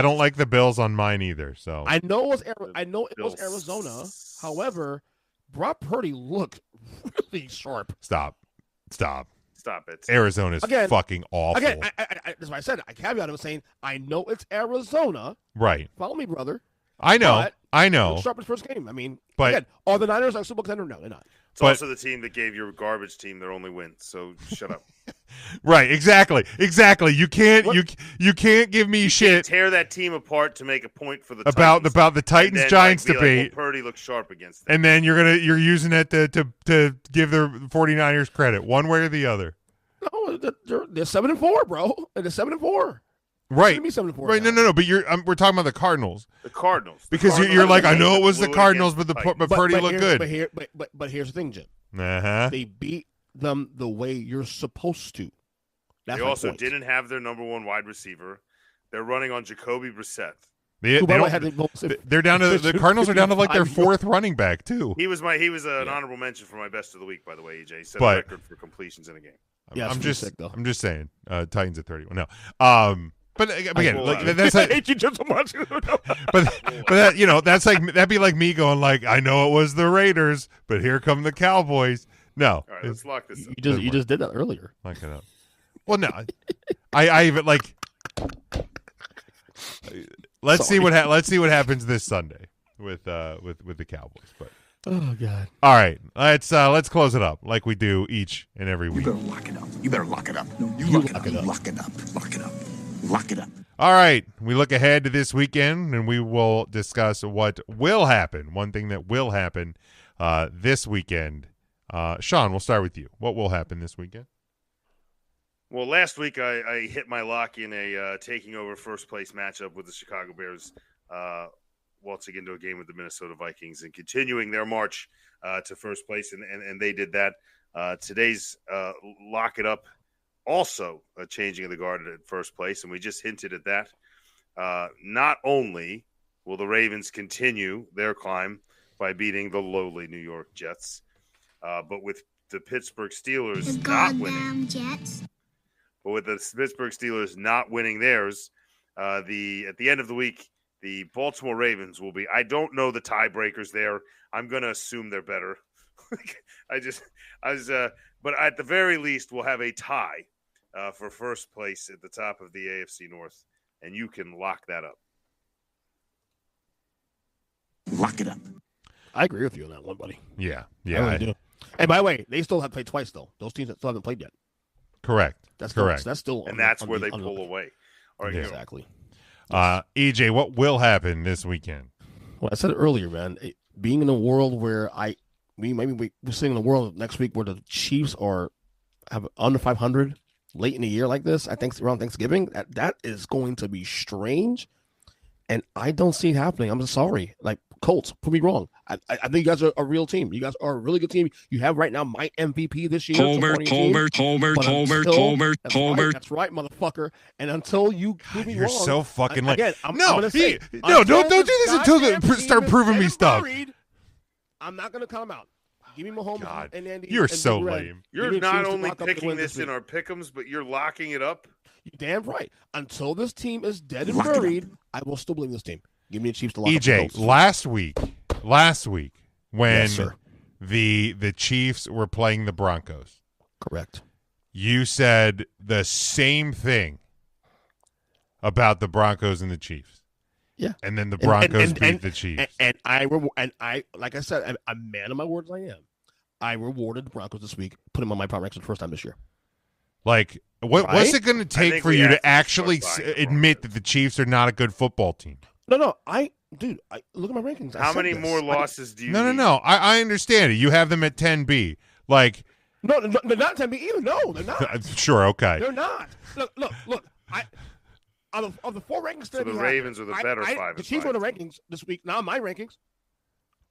don't like the Bills on mine either. So I know it was Arizona. However, Brock Purdy looked really sharp. Stop it. Arizona's fucking awful. Again, that's what I said. I caveated with saying, I know it's Arizona. Right. Follow me, brother. I know. Sharp his first game. I mean, but again, are the Niners a Super Bowl contender? No, they're not. It's also the team that gave your garbage team their only win. So shut up. Right, exactly. You can't you can't give me shit. Tear that team apart to make a point for the about Titans. The Titans Giants debate. Purdy looks sharp against them. And then you're using it to give the 49ers credit one way or the other. No, they're 7-4, bro. They're 7-4. Right. Be 7-4. Right. No. But we're talking about the Cardinals. The Cardinals. Because you're like, I know it was the Cardinals, but Purdy looked good. But here's the thing, Jim. Uh-huh. They beat them the way you're supposed to. They also didn't have their number 1 wide receiver. They're running on Jacoby Brissett. They're down to the Cardinals are down to like their 4th running back too. He was an honorable mention for my best of the week, by the way. EJ set a record for completions in a game. Yeah, I'm just saying. Titans at 31. No. But again, that's I hate you just so much. but that that's like that'd be like me going like, I know it was the Raiders, but here come the Cowboys. No. All right, let's lock this up. You just did that earlier. Lock it up. Well, no, I even like. Let's see what happens this Sunday with the Cowboys. But oh god! All right, let's close it up like we do each and every week. You better lock it up. You better lock it up. No, you lock it up. Lock it up. Lock it up. Lock it up. All right, we look ahead to this weekend, and we will discuss what will happen. One thing that will happen this weekend. Sean, we'll start with you. What will happen this weekend? Well, last week I hit my lock in a taking over first place matchup with the Chicago Bears, waltzing into a game with the Minnesota Vikings and continuing their march to first place, and they did that. Today's lock it up, also a changing of the guard at first place, and we just hinted at that. Not only will the Ravens continue their climb by beating the lowly New York Jets, but with the Pittsburgh Steelers not winning. Jets. But with the Pittsburgh Steelers not winning theirs, at the end of the week, the Baltimore Ravens will be. I don't know the tiebreakers there. I'm going to assume they're better. But at the very least, we'll have a tie for first place at the top of the AFC North, and you can lock that up. Lock it up. I agree with you on that one, buddy. Yeah. I really do. And by the way, they still have played twice, though. Those teams that still haven't played yet. Correct. That's correct. That's still, and that's where they pull away. All right, exactly. EJ, what will happen this weekend? Well, I said it earlier, man. Being in a world where we're seeing in a world next week where the Chiefs have under 500 late in the year like this. I think around Thanksgiving, that is going to be strange, and I don't see it happening. I'm sorry. Like, Colts, prove me wrong. I think you guys are a real team. You guys are a really good team. You have right now my MVP this year. Colbert. That's right, motherfucker. And until you prove me wrong, you're so fucking late. Again, I'm no, gonna say, don't do this until they start proving me stuff. I'm not going to come out. Give me Mahomes and Andy. You're and so Big Red. lame. You're not only picking this in our pick'ems, but you're locking it up. You're damn right. Until this team is dead and buried, I will still believe in this team. Give me the Chiefs to lock EJ, up the last week when yes, the Chiefs were playing the Broncos. Correct. You said the same thing about the Broncos and the Chiefs. Yeah. And then the Broncos beat the Chiefs. And I like I said, I'm a man of my words. I am. I rewarded the Broncos this week, put them on my power ranks for the first time this year. Like, what's it going to take for you to actually admit that the Chiefs are not a good football team? No, dude, look at my rankings. How many more losses do you need? No. I understand it. You have them at 10B. Like, no, they're not 10B either. No, they're not. Sure, okay. They're not. Look. Of the four rankings, so the Ravens are the better 5. The Chiefs were the rankings this week. Not my rankings.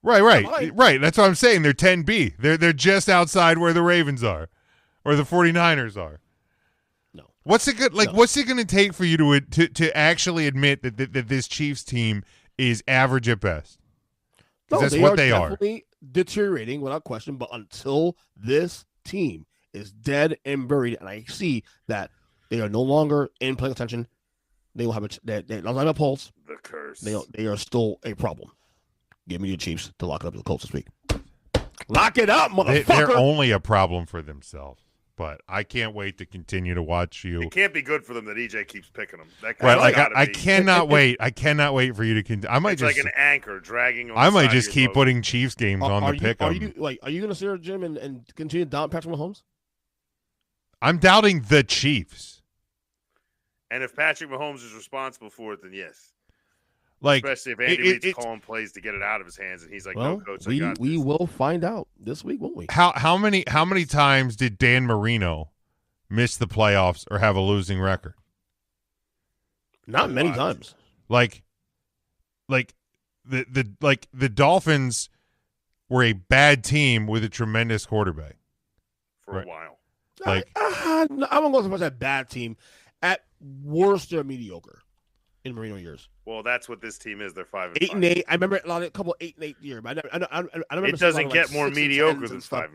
Right. That's what I'm saying. They're 10B. They're just outside where the Ravens are, or the 49ers are. No. What's it good? Like, what's it going to take for you to actually admit that this Chiefs team is average at best? No, that's what they are. Definitely deteriorating without question. But until this team is dead and buried, and I see that they are no longer in playing attention, they will have they don't have a pulse. The curse. They are still a problem. Give me the Chiefs to lock it up to the Colts this week. Lock it up, motherfucker. They're only a problem for themselves. But I can't wait to continue to watch you. It can't be good for them that EJ keeps picking them. I cannot wait. I cannot wait for you to continue. I might it's just like an anchor dragging. On I might just keep putting Chiefs games on the pick. Are you going to sit there, Jim, and continue to doubt Patrick Mahomes? I'm doubting the Chiefs. And if Patrick Mahomes is responsible for it, then yes. Like, especially if Andy Reid's calling plays to get it out of his hands, and he's like, "No, coach, I got this." We will find out this week, won't we? How many times did Dan Marino miss the playoffs or have a losing record? Not many times. Like the Dolphins were a bad team with a tremendous quarterback for a while. Like, I won't go so much as a bad team. At worst, they're mediocre in Marino years. Well, that's what this team is. They're 5-5. 8-8. I remember a couple of 8-8 years. But I remember it doesn't get more mediocre than 5-5.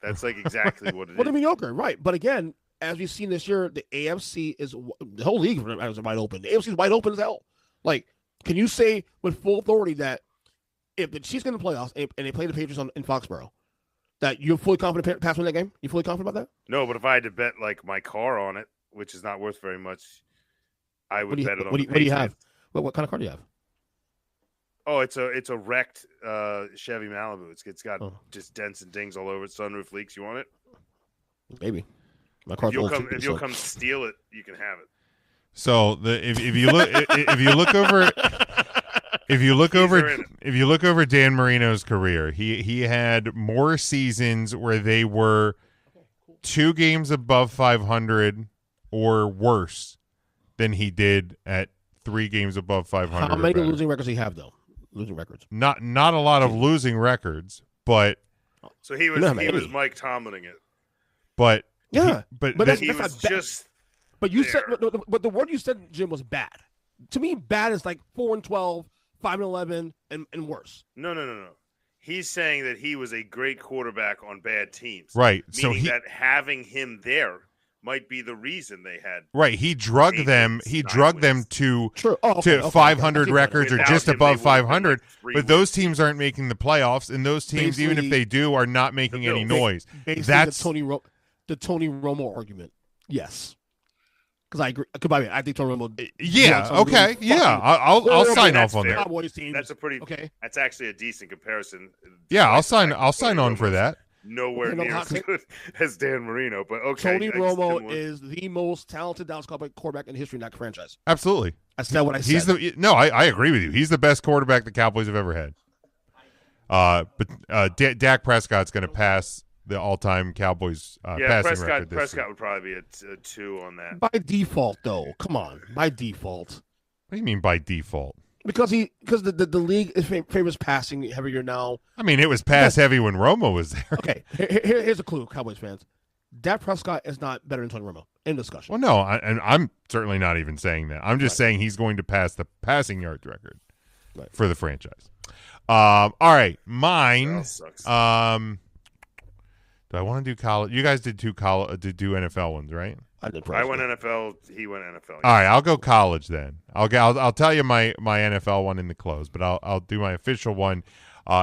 That's like exactly what it is. Well, they're mediocre, right? But again, as we've seen this year, the AFC is the whole league is wide open. The AFC is wide open as hell. Like, can you say with full authority that if the Chiefs get in the playoffs and they play the Patriots in Foxborough, that you're fully confident Pats win that game? You fully confident about that? No, but if I had to bet like my car on it, which is not worth very much, I would bet it on the Patriots. What do you have? What kind of car do you have? Oh, it's a wrecked Chevy Malibu. It's got just dents and dings all over it. Sunroof leaks. You want it? Maybe. My car's if you'll come steal it, you can have it. So if you look over Dan Marino's career, he had more seasons where they were 2 games above 500 or worse than he did at 3 games above 500. How many losing records do you have though? Losing records. Not a lot of losing records, but so he was Mike Tomlining it. But yeah, but he was just. But you said, but the word you said, Jim, was bad. To me, bad is like 4-12, 5-11, and worse. No. He's saying that he was a great quarterback on bad teams. Right. Meaning that having him there might be the reason they had. Right, he drugged them. He drugged them to 500 records or just above 500. But those teams aren't making the playoffs, and those teams, even if they do, are not making any noise. That's the Tony Romo argument. Yes, because I agree. I think Tony Romo. Yeah. Okay. Really I'll sign off on that. That's a pretty. Okay. That's actually a decent comparison. Yeah, I'll sign on for that. Nowhere near as good as Dan Marino, but okay. Tony Romo is the most talented Dallas Cowboys quarterback in the history of that franchise. Absolutely. That's not what I said. I agree with you. He's the best quarterback the Cowboys have ever had. But Dak Prescott's going to pass the all-time Cowboys passing record this Prescott year. would probably be a 2 on that. By default, though. Come on. By default. What do you mean by default? Because the league is favors passing heavier now. I mean, it was pass heavy when Romo was there. Okay, here's a clue, Cowboys fans. Dak Prescott is not better than Tony Romo. In discussion. Well, no, and I'm certainly not even saying that. I'm just saying he's going to pass the passing yards record for the franchise. All right, mine. Do I want to do college? You guys did do NFL ones, right? I went NFL. He went NFL. All right, I'll go college then. I'll tell you my NFL one in the close, but I'll do my official one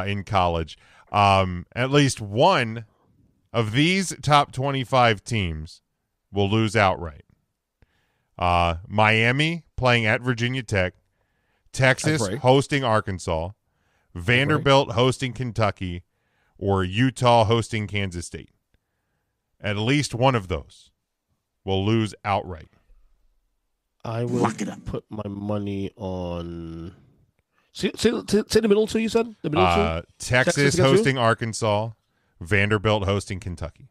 in college. At least one of these top 25 teams will lose outright. Miami playing at Virginia Tech, Texas hosting Arkansas, Vanderbilt hosting Kentucky, or Utah hosting Kansas State. At least one of those will lose outright. I will put my money on. Say the middle two. You said the middle two. Texas hosting Arkansas, Vanderbilt hosting Kentucky.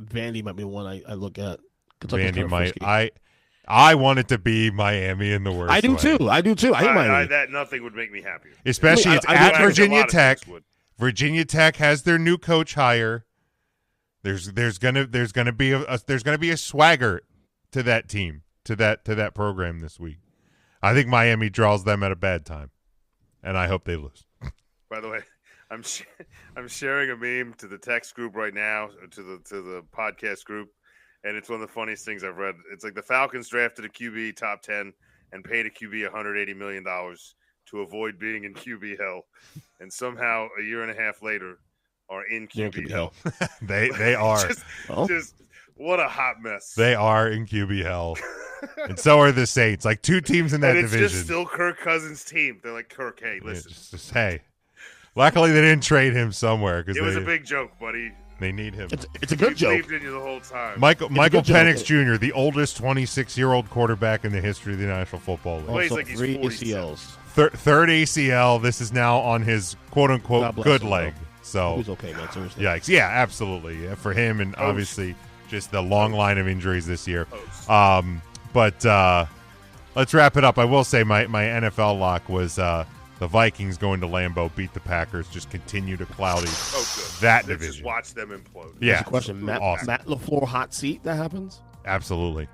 Vandy might be one I look at. Vandy might. I want it to be Miami in the worst. I do way. too. I do too. I hate Miami. That nothing would make me happier. Especially it's at Virginia Tech. Virginia Tech has their new coach hire. There's gonna be a swagger to that team, to that program this week. I think Miami draws them at a bad time, and I hope they lose. By the way, I'm sharing a meme to the text group right now, to the podcast group, and it's one of the funniest things I've read. It's like the Falcons drafted a QB top 10 and paid a QB $180 million to avoid being in QB hell, and somehow a year and a half later are in QB hell. They are. Just what a hot mess. They are in QB hell, and so are the Saints. Like two teams in that division. It's just still Kirk Cousins' team. They're like, Kirk, hey, listen. Just hey. Luckily, they didn't trade him somewhere because it was a big joke, buddy. They need him. It's a good joke. Believed in you the whole time. Michael Penix Jr., the oldest 26-year-old quarterback in the history of the National Football League. Plays like he's 3 47. ACLs. Third ACL. This is now on his quote-unquote good leg. So he's okay, man. Seriously. Yikes. Yeah, absolutely. Yeah, for him and obviously just the long line of injuries this year. But let's wrap it up. I will say my NFL lock was the Vikings going to Lambeau, beat the Packers, just continue to cloudy that division. Just watch them implode. Yeah. That's a question. Matt LaFleur hot seat that happens? Absolutely.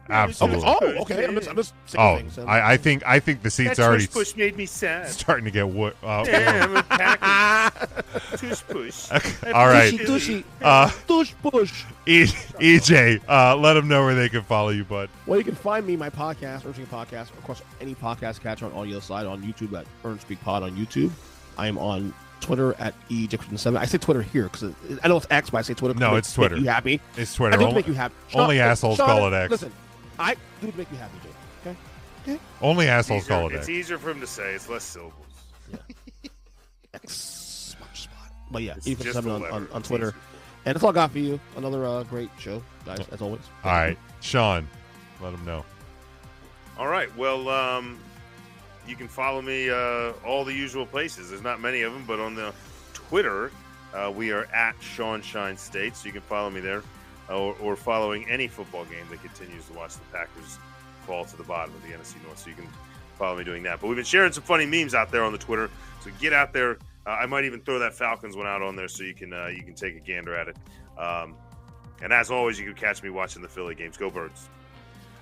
Absolutely. Oh, okay. I'm just saying things. I think the seats that already push made me sad. Starting to get what? I'm a Packers. Tush push. All right. Tush push. EJ, let them know where they can follow you, bud. Well, you can find me, my podcast, Earn Speak Podcast, of course, any podcast catcher on audio side on YouTube at Earn Speak Pod on YouTube. I am on Twitter at EJ7. I say Twitter here because I know it's X, but I say Twitter. No, it's Twitter. Make you happy? It's Twitter. I do make you happy. Only assholes call it X. Listen, I do make you happy, Jay. Okay. Only assholes call it X. It's easier for him to say. It's less syllables. Yeah. X much spot. But yeah, EJ7 on Twitter. And that's all I got for you. Another great show, guys, as always. All right, Sean, let them know. All right. Well, you can follow me all the usual places. There's not many of them, but on the Twitter, we are at Sean Shine State, so you can follow me there, or following any football game that continues to watch the Packers fall to the bottom of the NFC North. So you can follow me doing that. But we've been sharing some funny memes out there on the Twitter, so get out there. I might even throw that Falcons one out on there so you can take a gander at it. And as always, you can catch me watching the Philly games. Go Birds.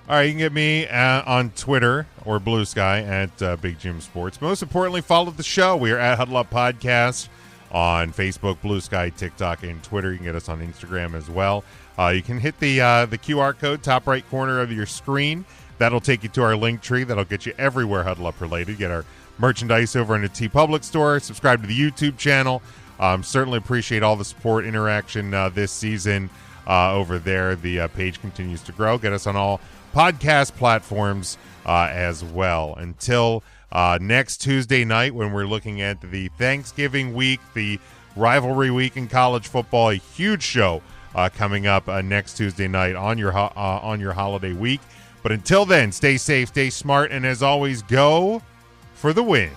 All right, you can get me on Twitter or Blue Sky at Big Jim Sports. Most importantly, follow the show. We are at Huddle Up Podcast on Facebook, Blue Sky, TikTok, and Twitter. You can get us on Instagram as well. You can hit the QR code, top right corner of your screen. That'll take you to our link tree. That'll get you everywhere Huddle Up related. Get our merchandise over in the TeePublic store. Subscribe to the YouTube channel. Certainly appreciate all the support, interaction this season over there. The page continues to grow. Get us on all podcast platforms as well. Until next Tuesday night, when we're looking at the Thanksgiving week, the rivalry week in college football, a huge show coming up next Tuesday night on your holiday week. But until then, stay safe, stay smart, and as always, go for the win.